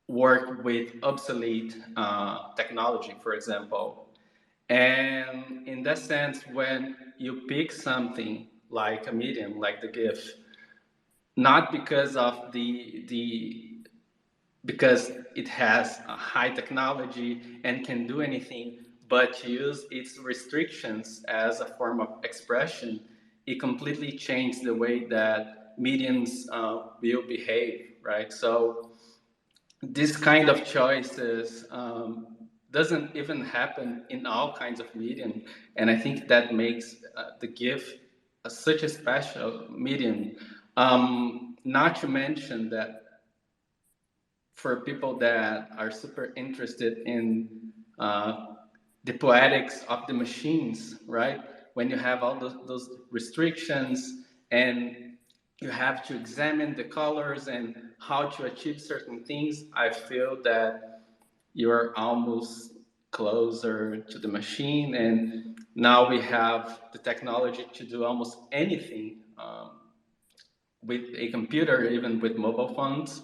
work with obsolete technology, for example. And in that sense, when you pick something like a medium, like the GIF, not because of because it has a high technology and can do anything, but to use its restrictions as a form of expression, it completely changed the way that mediums will behave, right? So this kind of choices doesn't even happen in all kinds of medium, and I think that makes the GIF such a special medium. Not to mention that for people that are super interested in the poetics of the machines, right? When you have all those restrictions and you have to examine the colors and how to achieve certain things, I feel that you're almost closer to the machine. And now we have the technology to do almost anything with a computer, even with mobile phones.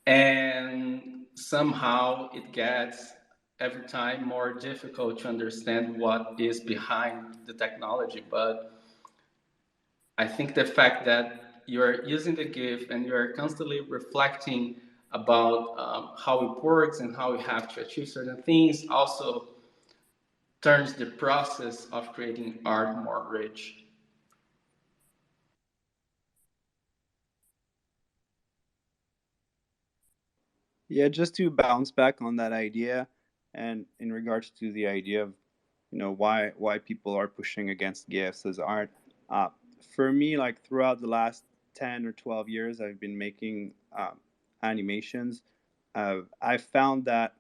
And somehow it gets every time more difficult to understand what is behind the technology. But I think the fact that you're using the GIF and you're constantly reflecting about how it works and how you have to achieve certain things also turns the process of creating art more rich. Yeah, just to bounce back on that idea, and in regards to the idea of, why people are pushing against GIFs as art. Uh, for me, like throughout the last 10 or 12 years, I've been making animations. I found that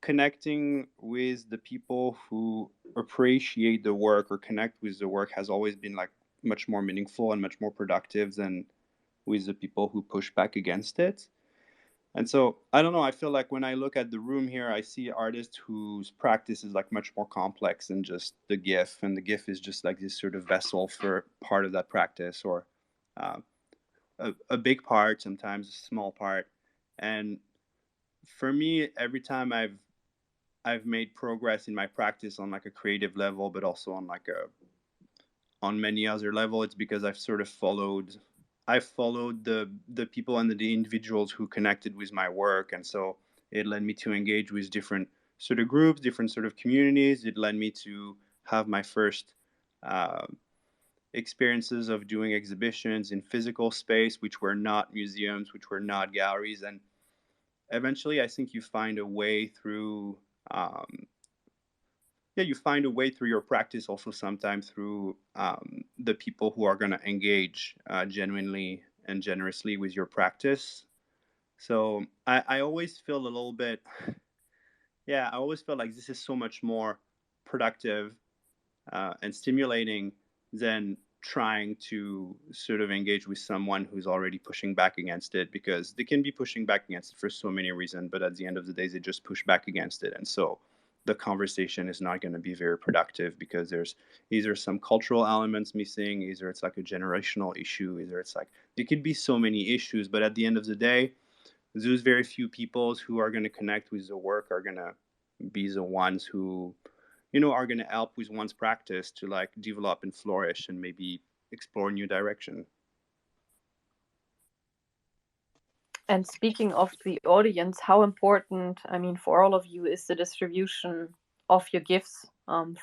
connecting with the people who appreciate the work or connect with the work has always been like much more meaningful and much more productive than with the people who push back against it. And so I don't know, I feel like when I look at the room here, I see artists whose practice is like much more complex than just the GIF, and the GIF is just like this sort of vessel for part of that practice, or uh, a big part, sometimes a small part. And for me, every time I've made progress in my practice on like a creative level, but also on like on many other level, it's because I've followed the people and the individuals who connected with my work. And so it led me to engage with different sort of groups, different sort of communities. It led me to have my first uh, experiences of doing exhibitions in physical space, which were not museums, which were not galleries. And eventually I think you find a way through um, you find a way through your practice, also sometimes through the people who are going to engage genuinely and generously with your practice. So I always feel a little bit, yeah, I always feel like this is so much more productive and stimulating than trying to sort of engage with someone who's already pushing back against it, because they can be pushing back against it for so many reasons, but at the end of the day they just push back against it. And so the conversation is not going to be very productive, because there's either some cultural elements missing, either it's like a generational issue, either it's like there could be so many issues, but at the end of the day those very few people who are going to connect with the work are going to be the ones who are going to help with one's practice to like develop and flourish and maybe explore new direction. And speaking of the audience, how important, I mean, for all of you, is the distribution of your GIFs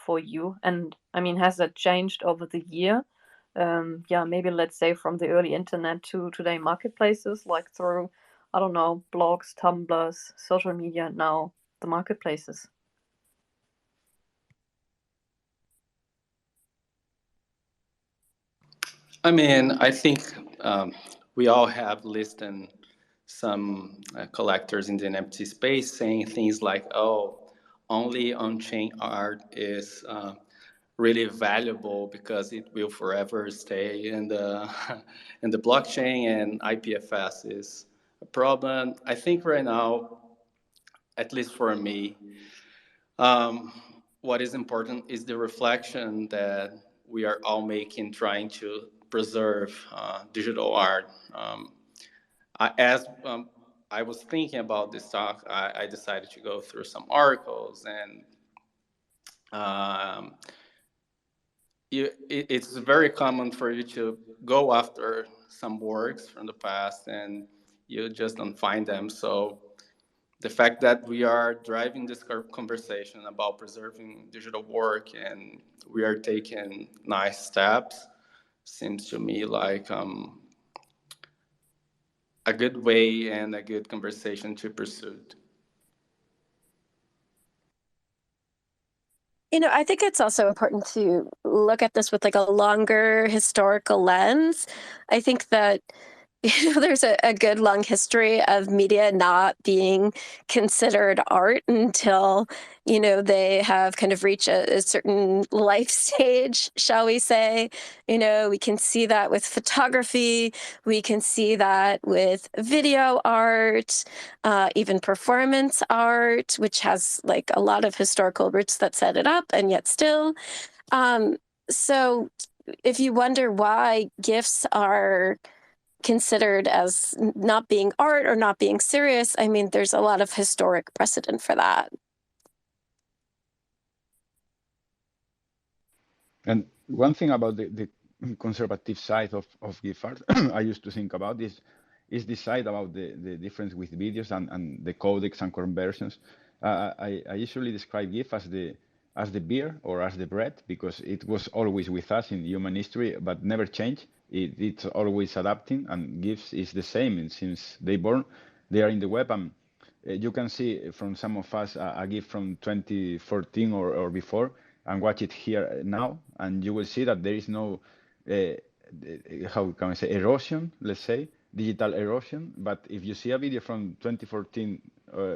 for you? And I mean, has that changed over the year? Yeah, maybe let's say from the early internet to today marketplaces, like through, I don't know, blogs, Tumblrs, social media, now the marketplaces. I mean, I think we all have listened some collectors in the NFT space saying things like, "Oh, only on-chain art is really valuable because it will forever stay in the in the blockchain, and IPFS is a problem." I think right now, at least for me, what is important is the reflection that we are all making, trying to preserve digital art. As I was thinking about this talk, I decided to go through some articles, and it's very common for you to go after some works from the past and you just don't find them. So the fact that we are driving this conversation about preserving digital work and we are taking nice steps seems to me like a good way and a good conversation to pursue. I think it's also important to look at this with like a longer historical lens. I think that there's a good long history of media not being considered art until, they have kind of reached a certain life stage, shall we say. We can see that with photography. We can see that with video art, even performance art, which has like a lot of historical roots that set it up, and yet still. So if you wonder why GIFs are considered as not being art or not being serious, I mean, there's a lot of historic precedent for that. And one thing about the conservative side of GIF art, I used to think about is this side about the difference with videos and the codecs and conversions. I usually describe GIF as the beer or as the bread, because it was always with us in human history, but never changed. It's always adapting, and GIFs is the same. And since they born, they are in the web. And You can see from some of us a GIF from 2014 or before, and watch it here now, and you will see that there is no, how can I say, erosion, let's say, digital erosion. But if you see a video from 2014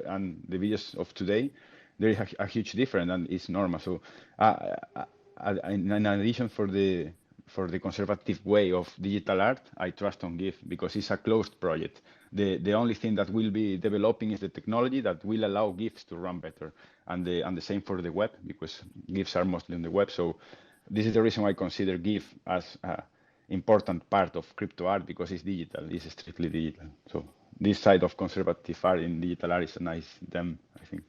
and the videos of today, there is a huge difference, and it's normal. So, in addition for the conservative way of digital art, I trust on GIF because it's a closed project. The only thing that we'll be developing is the technology that will allow GIFs to run better, and the same for the web, because GIFs are mostly on the web. So this is the reason why I consider GIF as an important part of crypto art, because it's digital, it's strictly digital. So this side of conservative art in digital art is a nice them, I think.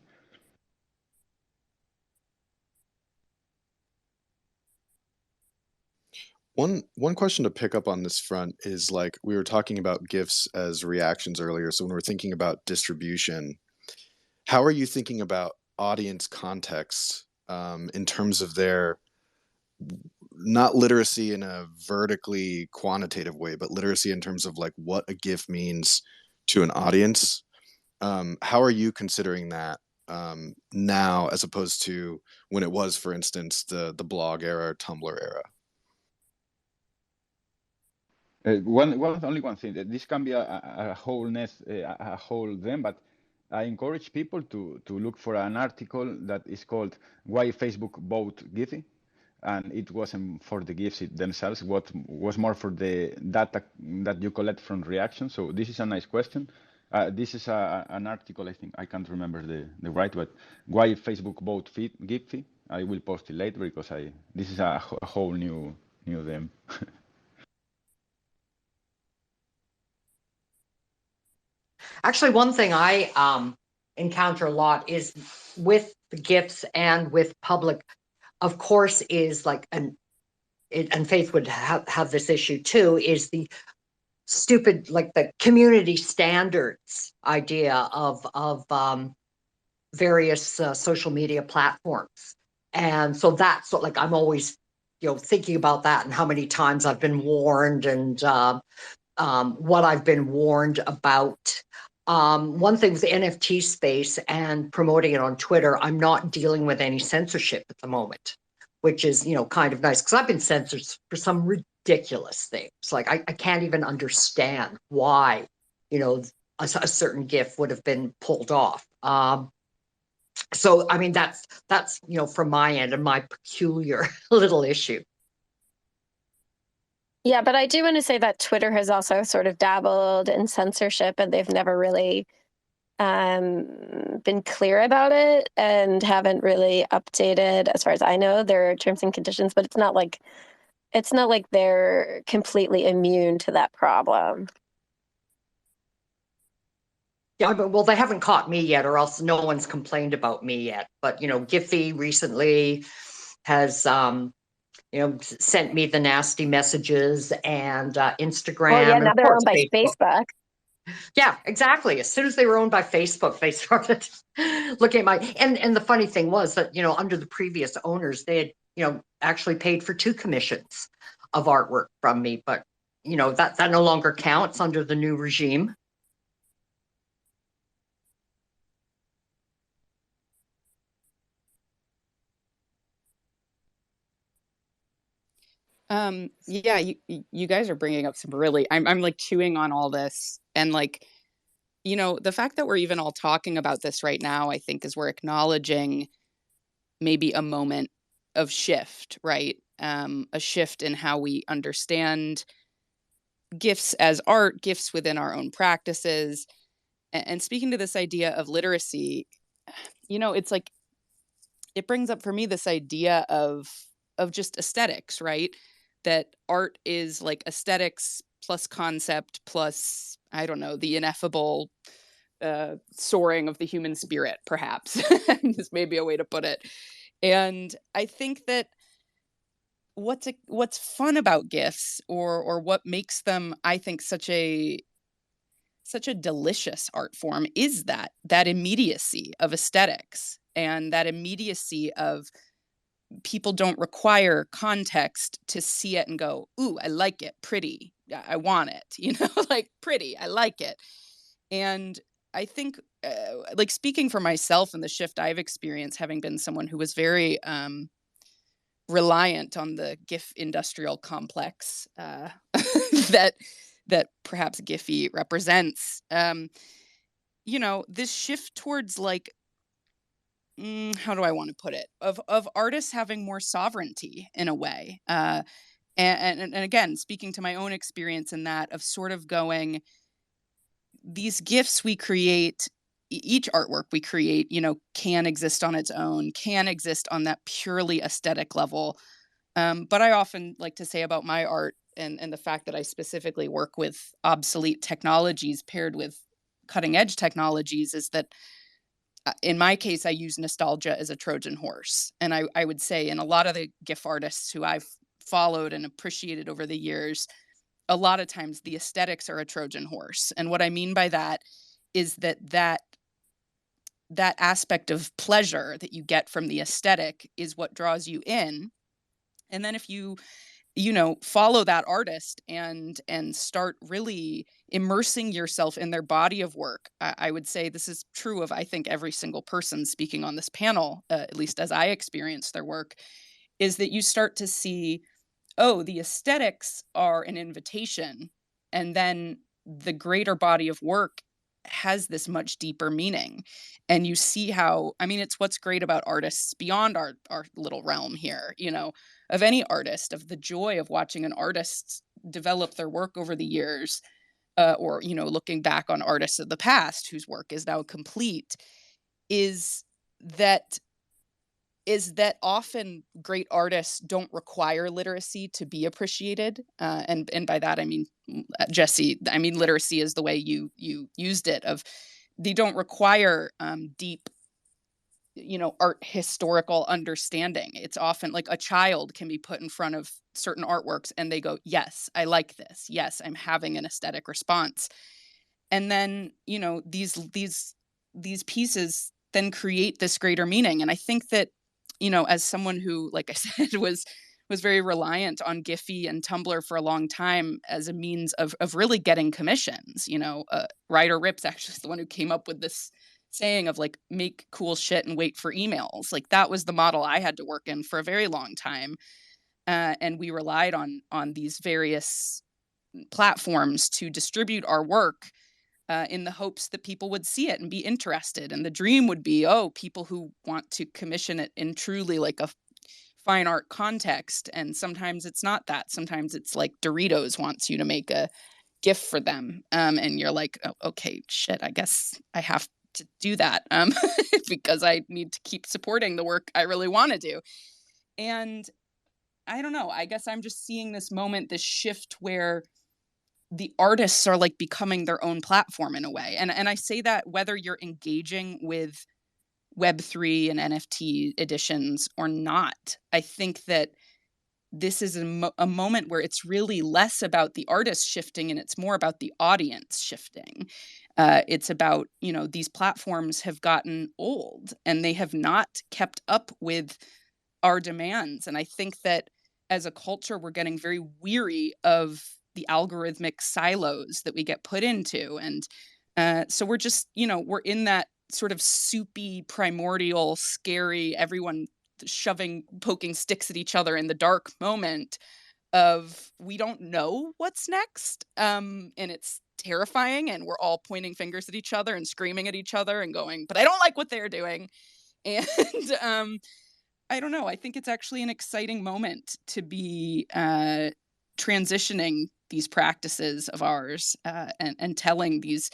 One question to pick up on this front is, like, we were talking about GIFs as reactions earlier. So when we're thinking about distribution, how are you thinking about audience context in terms of their not literacy in a vertically quantitative way, but literacy in terms of like what a GIF means to an audience? How are you considering that now as opposed to when it was, for instance, the blog era or Tumblr era? Only one thing. This can be a whole nest, a whole them, but I encourage people to look for an article that is called "Why Facebook Bought Giphy," and it wasn't for the GIFs themselves. What was more for the data that you collect from reactions. So this is a nice question. This is an article. I think I can't remember the right, but "Why Facebook Bought Giphy." I will post it later because this is a whole new them. Actually, one thing I encounter a lot is with the GIFs and with public, of course, is like, and Faith would have this issue too, is the stupid, like the community standards idea of various social media platforms. And so that's like, I'm always, thinking about that and how many times I've been warned and what I've been warned about. One thing with the NFT space and promoting it on Twitter, I'm not dealing with any censorship at the moment, which is, kind of nice, because I've been censored for some ridiculous things. Like I can't even understand why, a certain GIF would have been pulled off. So, I mean, that's, from my end and my peculiar little issue. Yeah, but I do want to say that Twitter has also sort of dabbled in censorship, and they've never really been clear about it and haven't really updated, as far as I know, their terms and conditions. But it's not like they're completely immune to that problem. Yeah, but well, they haven't caught me yet, or else no one's complained about me yet. But Giphy recently has sent me the nasty messages, and Instagram. Oh yeah, and now of they're course owned by Facebook. Yeah, exactly. As soon as they were owned by Facebook, they started looking at my, and the funny thing was that, under the previous owners, they had, actually paid for 2 commissions of artwork from me, but that no longer counts under the new regime. Yeah, you guys are bringing up some really, I'm like chewing on all this, and like, the fact that we're even all talking about this right now, I think, is we're acknowledging maybe a moment of shift, right? A shift in how we understand GIFs as art, GIFs within our own practices. And speaking to this idea of literacy, it's like, it brings up for me this idea of just aesthetics, right? That art is like aesthetics plus concept plus, I don't know, the ineffable soaring of the human spirit, perhaps. This may be a way to put it. And I think that what's fun about GIFs, or what makes them, I think, such a delicious art form, is that immediacy of aesthetics, and that immediacy of people don't require context to see it and go, ooh, I like it, pretty, I want it, like, pretty, I like it. And I think, like speaking for myself and the shift I've experienced, having been someone who was very reliant on the GIF industrial complex that perhaps Giphy represents. You know, this shift towards like, how do I want to put it, of artists having more sovereignty in a way. And again, speaking to my own experience in that, of sort of going, these GIFs we create, each artwork we create, you know, can exist on its own, can exist on that purely aesthetic level. But I often like to say about my art, and the fact that I specifically work with obsolete technologies paired with cutting edge technologies, is that in my case, I use nostalgia as a Trojan horse. And I would say in a lot of the GIF artists who I've followed and appreciated over the years, a lot of times the aesthetics are a Trojan horse. And what I mean by that is that aspect of pleasure that you get from the aesthetic is what draws you in. And then if you know, follow that artist and start really immersing yourself in their body of work, I would say this is true of, I think, every single person speaking on this panel, at least as I experienced their work, is that you start to see, oh, the aesthetics are an invitation, and then the greater body of work has this much deeper meaning. And you see how, I mean, it's what's great about artists beyond our little realm here, you know, of any artist, of the joy of watching an artist develop their work over the years, or, you know, looking back on artists of the past whose work is now complete, is that often great artists don't require literacy to be appreciated. And by that, I mean, Jesse, I mean, literacy is the way you used it, of they don't require deep, you know, art historical understanding. It's often like a child can be put in front of certain artworks and they go, yes, I like this. Yes, I'm having an aesthetic response. And then, you know, these pieces then create this greater meaning. And I think that, you know, as someone who, like I said, was very reliant on Giphy and Tumblr for a long time as a means of really getting commissions, you know, Ryder Ripps actually is the one who came up with this saying of like, make cool shit and wait for emails. Like that was the model I had to work in for a very long time. And we relied on these various platforms to distribute our work, in the hopes that people would see it and be interested. And the dream would be, oh, people who want to commission it in truly like a fine art context. And sometimes it's not that. Sometimes it's like Doritos wants you to make a GIF for them. And you're like, oh, okay, shit, I guess I have to do that, because I need to keep supporting the work I really want to do. And I don't know, I guess I'm just seeing this moment, this shift where the artists are like becoming their own platform in a way. And I say that whether you're engaging with Web3 and NFT editions or not, I think that this is a moment where it's really less about the artist shifting and it's more about the audience shifting. It's about, you know, these platforms have gotten old and they have not kept up with our demands. And I think that as a culture, we're getting very weary of the algorithmic silos that we get put into. And so we're just, you know, we're in that sort of soupy, primordial, scary, everyone poking sticks at each other in the dark moment of we don't know what's next. And it's terrifying. And we're all pointing fingers at each other and screaming at each other and going, but I don't like what they're doing. And I don't know. I think it's actually an exciting moment to be transitioning these practices of ours, and telling these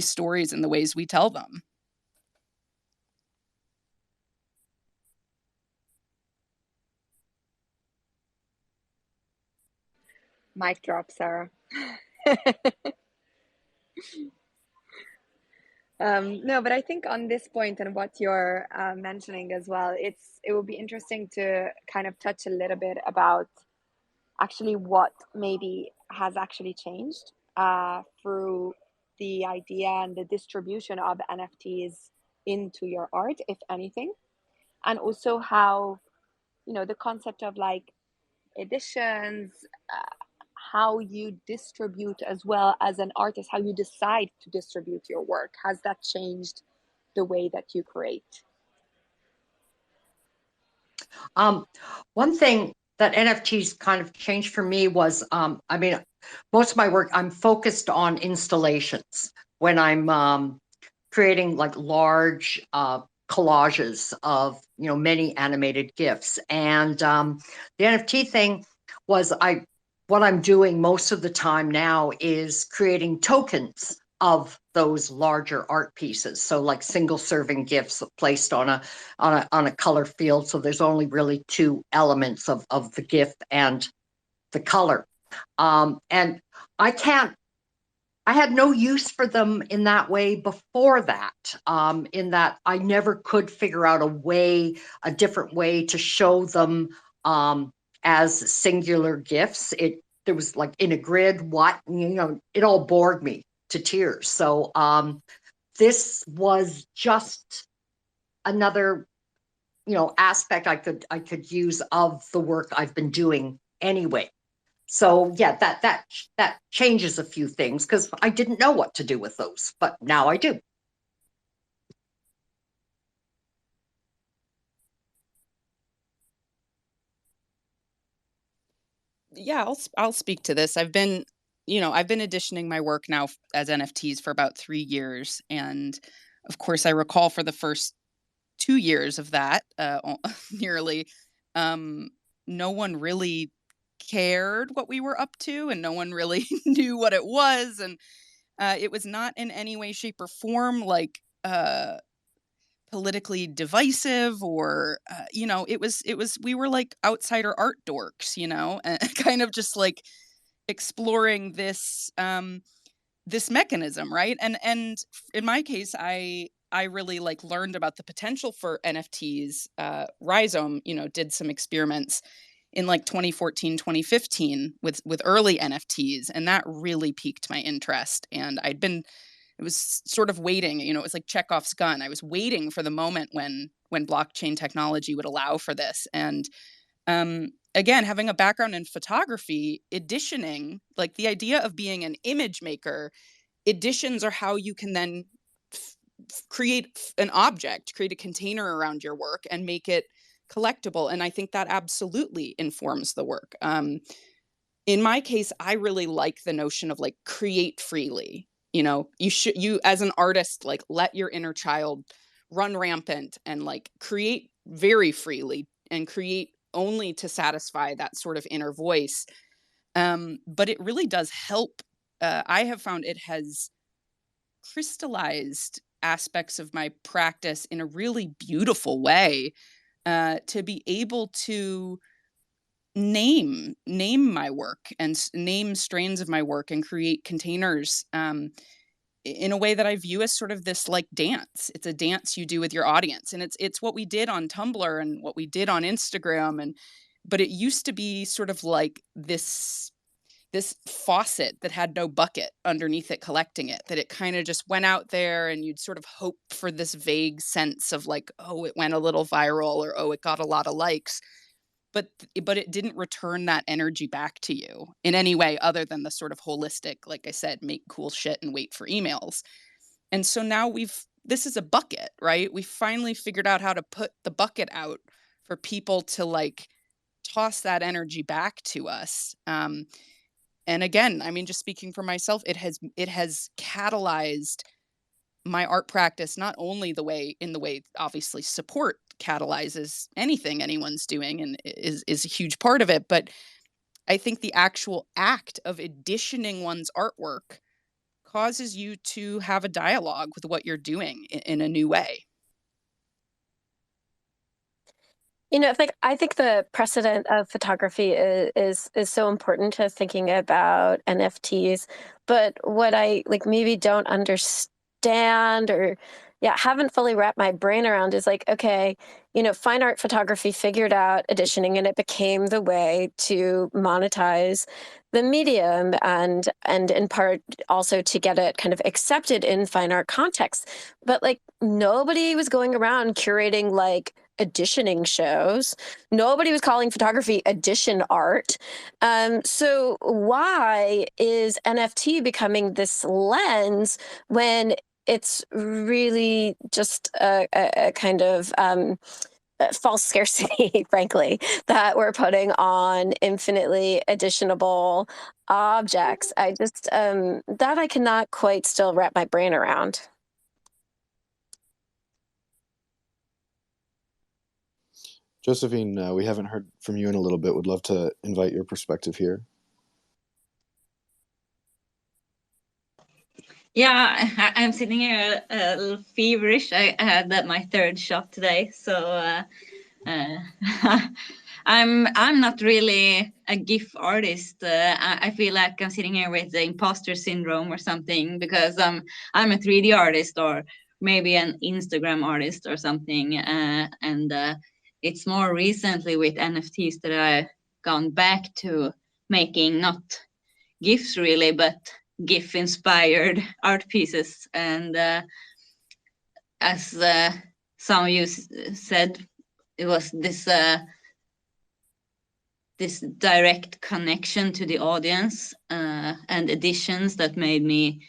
stories in the ways we tell them. Mic drop, Sarah. No, but I think on this point and what you're mentioning as well, it will be interesting to kind of touch a little bit about actually what maybe has actually changed through the idea and the distribution of NFTs into your art, if anything, and also how, you know, the concept of like editions, how you distribute as well as an artist, how you decide to distribute your work? Has that changed the way that you create? One thing that NFTs kind of changed for me was, I mean, most of my work, I'm focused on installations when I'm creating like large collages of, you know, many animated GIFs. And the NFT thing was what I'm doing most of the time now is creating tokens of those larger art pieces. So like single serving GIFs placed on a color field. So there's only really two elements of the GIF and the color. And I had no use for them in that way before that, in that I never could figure out a different way to show them as singular GIFs. There was like in a grid, you know, it all bored me to tears. So this was just another, you know, aspect I could use of the work I've been doing anyway. So yeah, that changes a few things because I didn't know what to do with those, but now I do. Yeah, I'll speak to this. I've been editioning my work now as NFTs for about 3 years, and of course, I recall for the first 2 years of that, nearly, no one really cared what we were up to, and no one really knew what it was, and it was not in any way, shape, or form like politically divisive or it was we were like outsider art dorks, and kind of just like exploring this this mechanism, right? And in my case, I really like learned about the potential for NFTs. Rhizome, did some experiments in like 2014, 2015 with early NFTs, and that really piqued my interest. And it was sort of waiting, it was like Chekhov's gun. I was waiting for the moment when blockchain technology would allow for this. And again, having a background in photography, editioning, like the idea of being an image maker, editions are how you can then create an object, create a container around your work and make it collectible. And I think that absolutely informs the work. In my case, I really like the notion of like create freely. You as an artist, like let your inner child run rampant and like create very freely and create only to satisfy that sort of inner voice. But it really does help. I have found it has crystallized aspects of my practice in a really beautiful way, to be able to name my work and name strains of my work and create containers in a way that I view as sort of this like dance. It's a dance you do with your audience, and it's what we did on Tumblr and what we did on Instagram, but it used to be sort of like this faucet that had no bucket underneath it collecting it, that it kind of just went out there and you'd sort of hope for this vague sense of like, oh, it went a little viral, or oh, it got a lot of likes. But it didn't return that energy back to you in any way other than the sort of holistic, like I said, make cool shit and wait for emails. And so now this is a bucket, right? We finally figured out how to put the bucket out for people to like toss that energy back to us. And again, I mean, just speaking for myself, it has catalyzed my art practice, not only in the way obviously support catalyzes anything anyone's doing and is a huge part of it, but I think the actual act of editioning one's artwork causes you to have a dialogue with what you're doing in a new way. I think the precedent of photography is so important to thinking about NFTs. But what I like maybe don't understand or haven't fully wrapped my brain around is like, okay, fine art photography figured out editioning and it became the way to monetize the medium and in part also to get it kind of accepted in fine art context. But like nobody was going around curating like editioning shows. Nobody was calling photography edition art. So why is NFT becoming this lens when it's really just a kind of false scarcity, frankly, that we're putting on infinitely editionable objects? I just, that I cannot quite still wrap my brain around. Josephine, we haven't heard from you in a little bit. Would love to invite your perspective here. Yeah, I'm sitting here a little feverish. I had my third shot today, so I'm not really a GIF artist. I feel like I'm sitting here with the imposter syndrome or something, because I'm a 3D artist, or maybe an Instagram artist or something. And it's more recently with NFTs that I've gone back to making not GIFs really, but GIF inspired art pieces. And as some of you said, it was this direct connection to the audience and editions that made me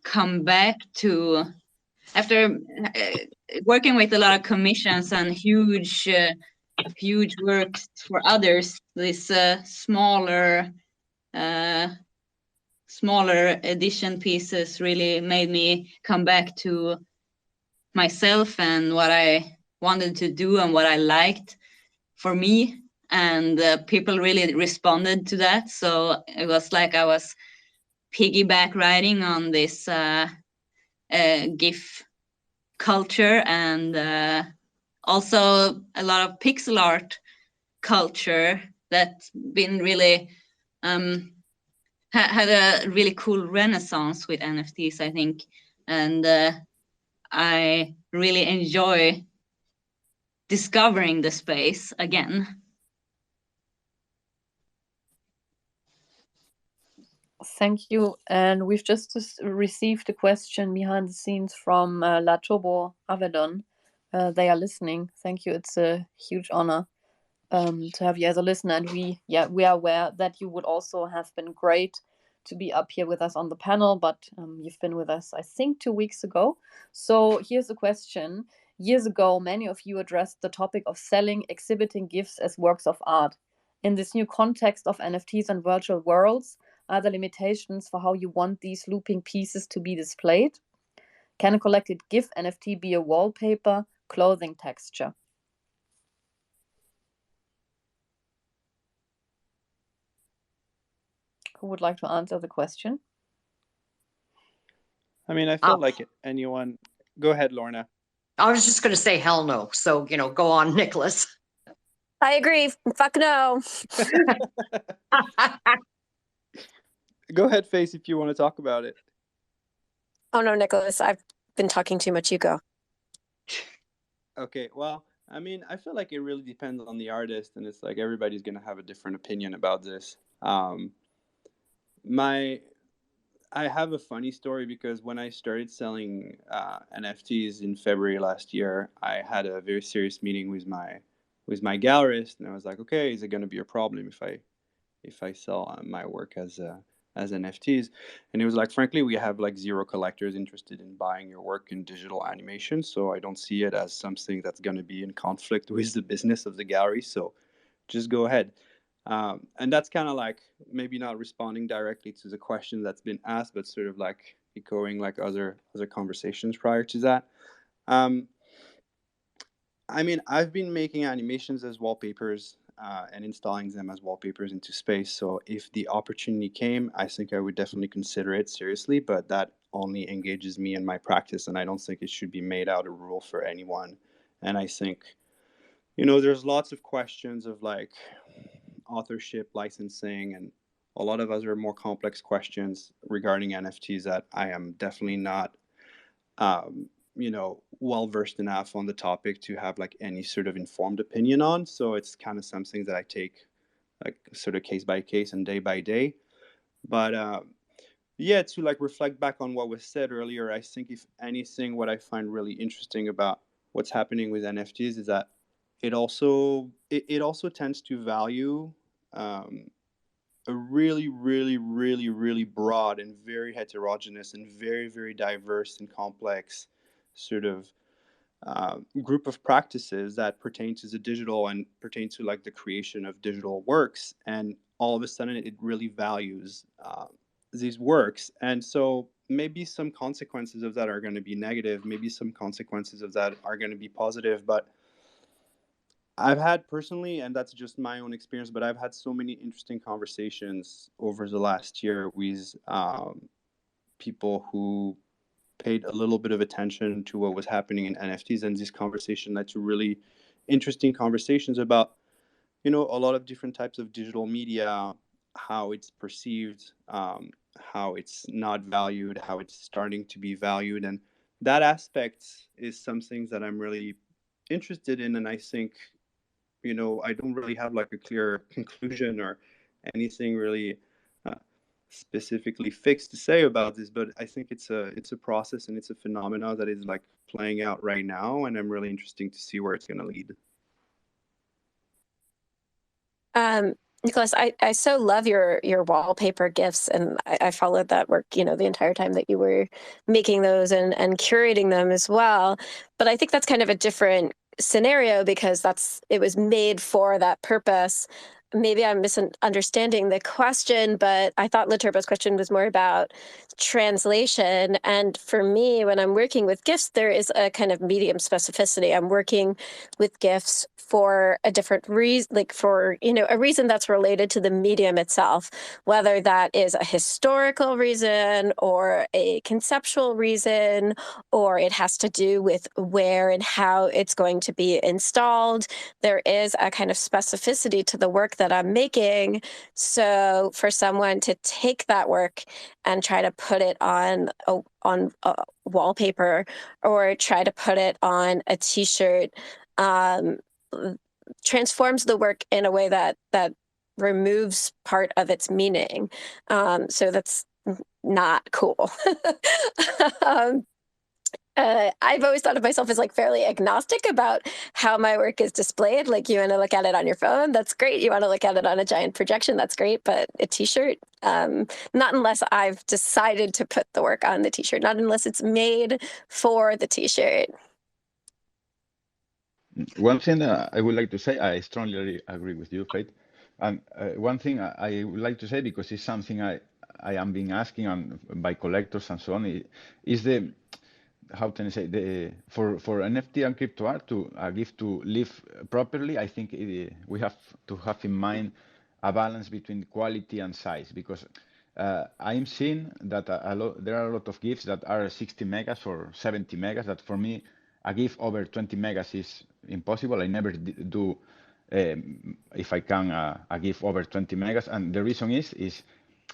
come back to, after working with a lot of commissions and huge works for others, this smaller edition pieces really made me come back to myself and what I wanted to do and what I liked for me. And people really responded to that. So it was like I was piggyback riding on this GIF culture, and also a lot of pixel art culture that's been really had a really cool renaissance with NFTs, I think. And I really enjoy discovering the space again. Thank you. And we've just received a question behind the scenes from La Turbo Avedon. They are listening. Thank you. It's a huge honor to have you as a listener. And we are aware that you would also have been great to be up here with us on the panel, but you've been with us, I think, 2 weeks ago. So here's a question. Years ago, many of you addressed the topic of selling, exhibiting GIFs as works of art. In this new context of NFTs and virtual worlds, are there limitations for how you want these looping pieces to be displayed? Can a collected GIF NFT be a wallpaper, clothing texture? Who would like to answer the question? I mean, I feel like anyone. Go ahead, Lorna. I was just going to say hell no. So, go on, Nicholas. I agree. Fuck no. Go ahead, Face, if you want to talk about it. Oh no, Nicholas, I've been talking too much. You go. Okay, well, I mean, I feel like it really depends on the artist, and it's like everybody's going to have a different opinion about this. I have a funny story, because when I started selling NFTs in February last year, I had a very serious meeting with my gallerist, and I was like, okay, is it going to be a problem if I sell my work as NFTs? And it was like, frankly, we have like 0 collectors interested in buying your work in digital animation, so I don't see it as something that's going to be in conflict with the business of the gallery. So just go ahead. And that's kind of like maybe not responding directly to the question that's been asked, but sort of like echoing like other conversations prior to that. I mean, I've been making animations as wallpapers and installing them as wallpapers into space. So if the opportunity came, I think I would definitely consider it seriously, but that only engages me in my practice, and I don't think it should be made out a rule for anyone. And I think, there's lots of questions of like authorship, licensing, and a lot of other more complex questions regarding NFTs that I am definitely not well versed enough on the topic to have like any sort of informed opinion on. So it's kind of something that I take like sort of case by case and day by day. But yeah, to like reflect back on what was said earlier, I think if anything, what I find really interesting about what's happening with NFTs is that it also tends to value a really, really, really, really broad and very heterogeneous and very, very diverse and complex sort of group of practices that pertain to the digital and pertain to like the creation of digital works. And all of a sudden, it really values these works. And so maybe some consequences of that are going to be negative. Maybe some consequences of that are going to be positive. But I've had personally, and that's just my own experience, but I've had so many interesting conversations over the last year with people who paid a little bit of attention to what was happening in NFTs, and this conversation led to really interesting conversations about, a lot of different types of digital media, how it's perceived, how it's not valued, how it's starting to be valued, and that aspect is something that I'm really interested in, and I think, I don't really have like a clear conclusion or anything really specifically fixed to say about this, but I think it's a process and it's a phenomena that is like playing out right now, and I'm really interested to see where it's going to lead. Nicholas, I so love your wallpaper GIFs, and I followed that work, the entire time that you were making those and curating them as well. But I think that's kind of a different scenario because it was made for that purpose. Maybe I'm misunderstanding the question, but I thought Laturbo's question was more about translation. And for me, when I'm working with GIFs, there is a kind of medium specificity. I'm working with GIFs for a different reason, like for, a reason that's related to the medium itself, whether that is a historical reason or a conceptual reason, or it has to do with where and how it's going to be installed. There is a kind of specificity to the work that I'm making. So for someone to take that work and try to put it on a wallpaper or try to put it on a t-shirt, transforms the work in a way that removes part of its meaning. So that's not cool. I've always thought of myself as like fairly agnostic about how my work is displayed. Like, you want to look at it on your phone, that's great. You want to look at it on a giant projection, that's great. But a t-shirt, not unless I've decided to put the work on the t-shirt, not unless it's made for the t-shirt. One thing I would like to say, I strongly agree with you, Faith. And one thing I would like to say, because it's something I am being asking by collectors and so on, is the, how can I say, for NFT and crypto art to GIF to live properly, I think we have to have in mind a balance between quality and size, because I'm seeing that there are a lot of GIFs that are 60 megas or 70 megas that for me, a GIF over 20 megas is impossible. I never do, if I can, a GIF over 20 megas. And the reason is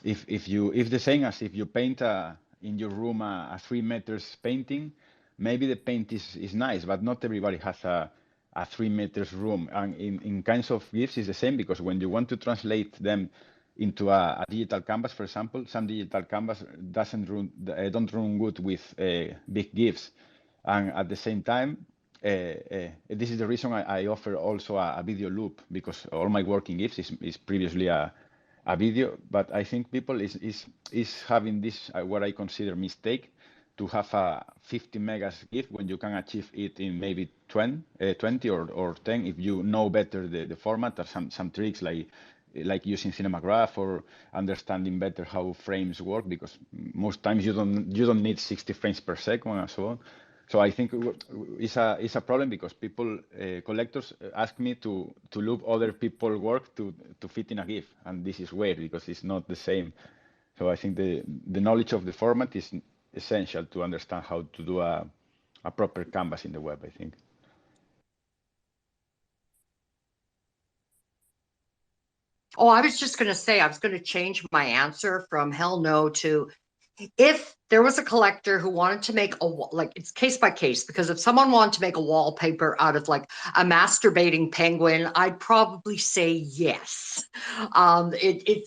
if the same as if you paint in your room a 3 meters painting, maybe the paint is nice, but not everybody has a 3 meters room. And in kinds of GIFs is the same, because when you want to translate them into a digital canvas, for example, some digital canvas don't run good with big GIFs. And at the same time, this is the reason I offer also a video loop, because all my work in GIFs is previously a video. But I think people is having this what I consider mistake, to have a 50 megas GIF when you can achieve it in maybe 20 or 10 if you know better the format, or some tricks like using Cinemagraph or understanding better how frames work, because most times you don't need 60 frames per second and so on. So I think it's a problem, because people, collectors, ask me to loop other people's work to fit in a GIF, and this is weird because it's not the same. So I think the knowledge of the format is essential to understand how to do a proper canvas in the web, I think. Oh, I was just going to say, I was going to change my answer from hell no to, if there was a collector who wanted to make like, it's case by case, because if someone wanted to make a wallpaper out of like a masturbating penguin, I'd probably say yes. It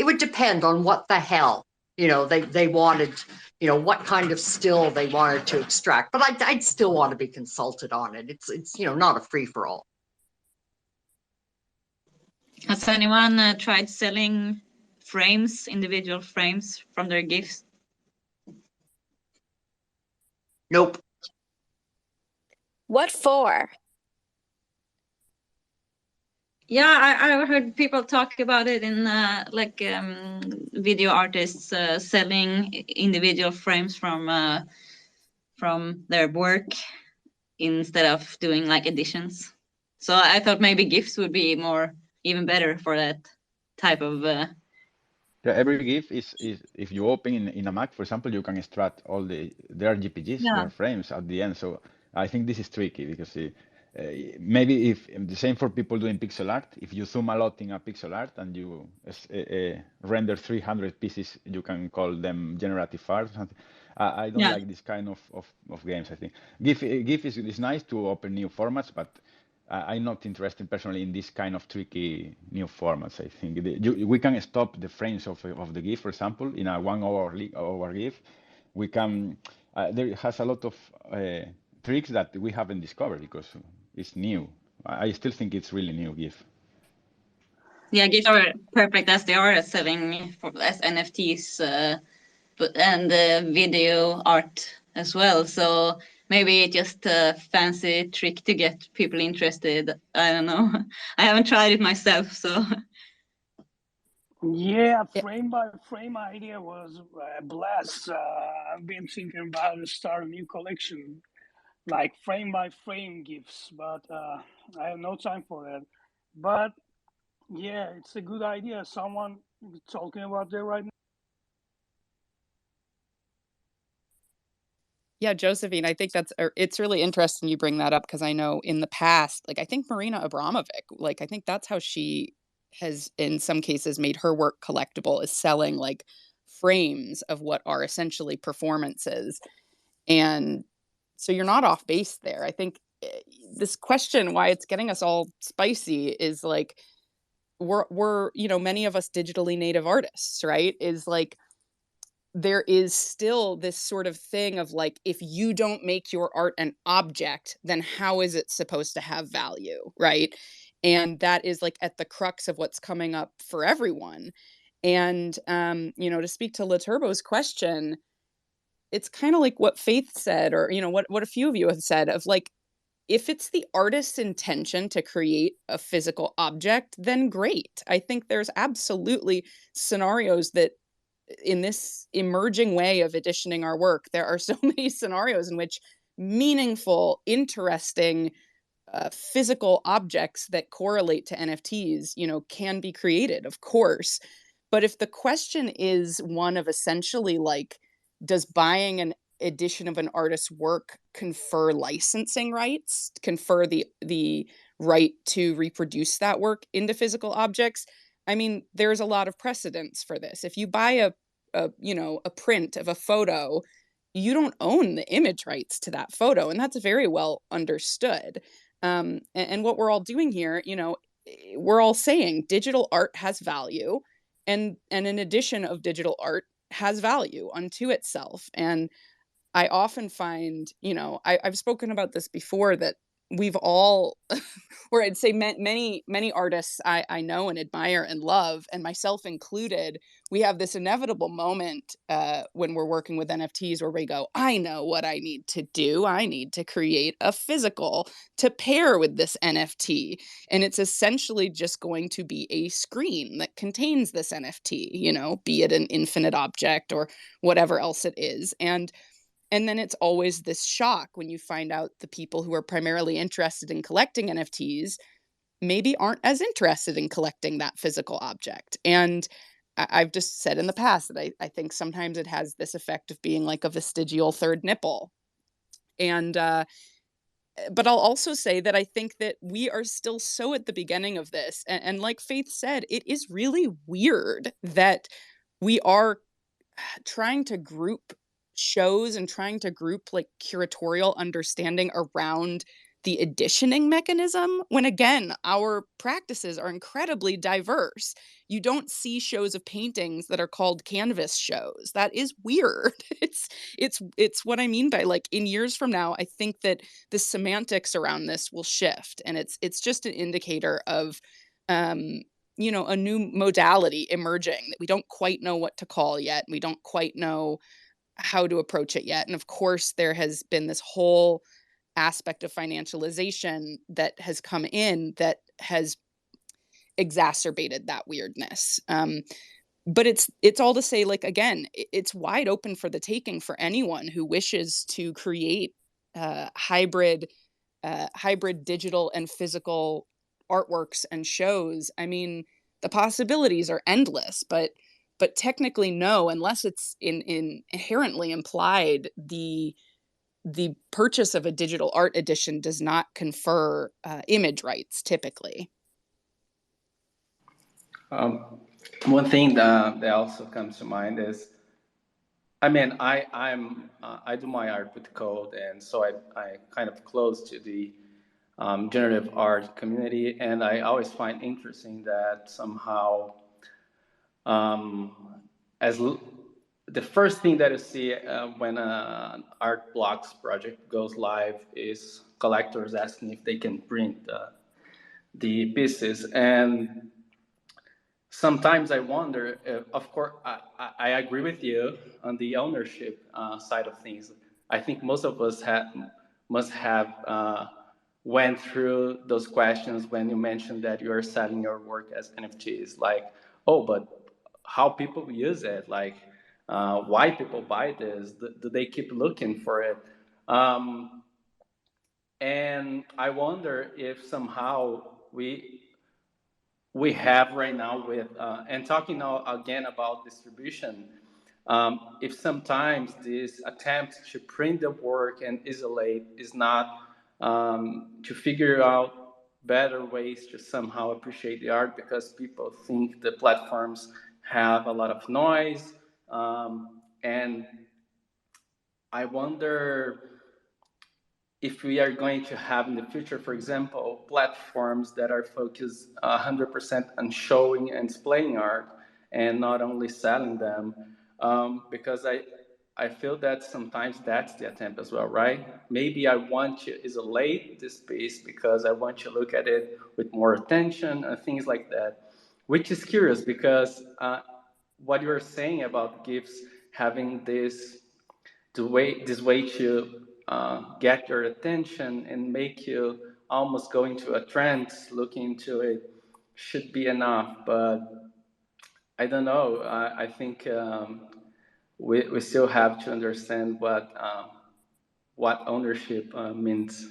would depend on what the hell You know, they wanted, you know, what kind of still they wanted to extract. But I'd still want to be consulted on it. It's you know, not a free for all. Has anyone tried selling frames, individual frames from their GIFs? Nope. What for? Yeah, I heard people talk about it in video artists selling individual frames from their work instead of doing like editions. So I thought maybe GIFs would be even better for that type of. Yeah, every GIF is if you open in a Mac, for example, you can extract all there are GPGs, Yeah. there are frames at the end. So I think this is tricky because maybe if the same for people doing pixel art, if you zoom a lot in a pixel art and you render 300 pieces, you can call them generative art. I don't like this kind of games. I think GIF is nice to open new formats, but I'm not interested personally in this kind of tricky new formats. I think we can stop the frames of the GIF, for example, in a 1 hour GIF. We can. There has a lot of tricks that we haven't discovered because it's new. I still think it's really new GIF. Yeah, GIFs are perfect as they are selling as NFTs and video art as well. So maybe just a fancy trick to get people interested. I don't know. I haven't tried it myself, so. Yeah, frame by frame idea was a blast. I've been thinking about to start a new collection, like frame by frame GIFs, but I have no time for that. But yeah, it's a good idea. Someone talking about that right now. Yeah, Josephine, I think it's really interesting you bring that up because I know in the past, like I think Marina Abramovic, like I think that's how she has in some cases made her work collectible, is selling like frames of what are essentially performances. And so you're not off base there. I think this question, why it's getting us all spicy, is like we're you know, many of us digitally native artists, right? Is like there is still this sort of thing of like, if you don't make your art an object, then how is it supposed to have value, right? And that is like at the crux of what's coming up for everyone. And you know, to speak to La Turbo's question, it's kind of like what Faith said, or you know, what a few of you have said, of like, if it's the artist's intention to create a physical object, then great. I think there's absolutely scenarios that in this emerging way of editioning our work, there are so many scenarios in which meaningful, interesting, physical objects that correlate to NFTs, you know, can be created, of course. But if the question is one of essentially like, does buying an edition of an artist's work confer licensing rights, confer the right to reproduce that work into physical objects? I mean, there's a lot of precedents for this. If you buy a you know, a print of a photo, you don't own the image rights to that photo, and that's very well understood. And what we're all doing here, you know, we're all saying digital art has value, and an edition of digital art has value unto itself. And I often find, you know, I've spoken about this before, that we've all, or I'd say many artists I know and admire and love, and myself included, we have this inevitable moment when we're working with NFTs where we go, I know what I need to do. I need to create a physical to pair with this NFT. And it's essentially just going to be a screen that contains this NFT, you know, be it an infinite object or whatever else it is. And then it's always this shock when you find out the people who are primarily interested in collecting NFTs maybe aren't as interested in collecting that physical object. And I've just said in the past that I think sometimes it has this effect of being like a vestigial third nipple. And but I'll also say that I think that we are still so at the beginning of this. And like Faith said, it is really weird that we are trying to group shows and trying to group like curatorial understanding around the editioning mechanism, when again, our practices are incredibly diverse. You don't see shows of paintings that are called canvas shows. That is weird. It's what I mean by, like, in years from now, I think that the semantics around this will shift, and it's just an indicator of you know, a new modality emerging that we don't quite know what to call yet. We don't quite know how to approach it yet. And of course, there has been this whole aspect of financialization that has come in that has exacerbated that weirdness. But it's all to say, like, again, it's wide open for the taking for anyone who wishes to create hybrid digital and physical artworks and shows. I mean, the possibilities are endless, but technically no, unless it's inherently implied, the purchase of a digital art edition does not confer image rights typically. One thing that also comes to mind is, I mean, I do my art with code, and so I kind of close to the generative art community, and I always find interesting that somehow, the first thing that you see when an art blocks project goes live is collectors asking if they can print the pieces. And sometimes I wonder, of course, I agree with you on the ownership side of things. I think most of us must have went through those questions when you mentioned that you are selling your work as NFTs. Like, oh, but how people use it? Like, why people buy this? Do they keep looking for it? And I wonder if somehow we have right now with, and talking now again about distribution, if sometimes this attempt to print the work and isolate is not to figure out better ways to somehow appreciate the art, because people think the platforms have a lot of noise. And I wonder if we are going to have in the future, for example, platforms that are focused 100% on showing and displaying art and not only selling them, because I feel that sometimes that's the attempt as well, right? Maybe I want to isolate this piece because I want to look at it with more attention and things like that, which is curious because what you're saying about GIFs having this way to get your attention and make you almost go into a trance, looking into it, should be enough. But I don't know. I think we still have to understand what ownership means.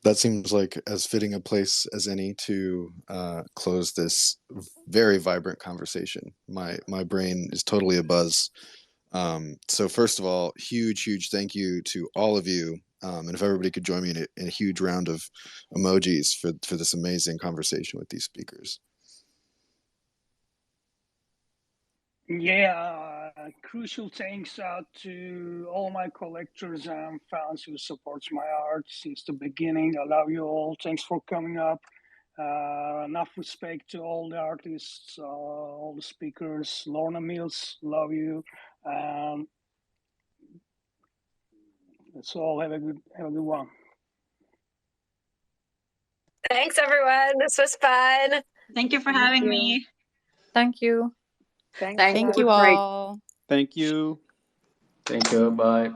That seems like as fitting a place as any to close this very vibrant conversation. My brain is totally abuzz. So first of all, huge thank you to all of you. And if everybody could join me in a huge round of emojis for this amazing conversation with these speakers. Yeah, crucial thanks out to all my collectors and fans who supports my art since the beginning. I love you all. Thanks for coming up. Enough respect to all the artists, all the speakers. Lorna Mills, love you. That's all. Have a good one. Thanks, everyone. This was fun. Thank you for having me. Thank you. Thank you all. Thank you. Thank you. Bye.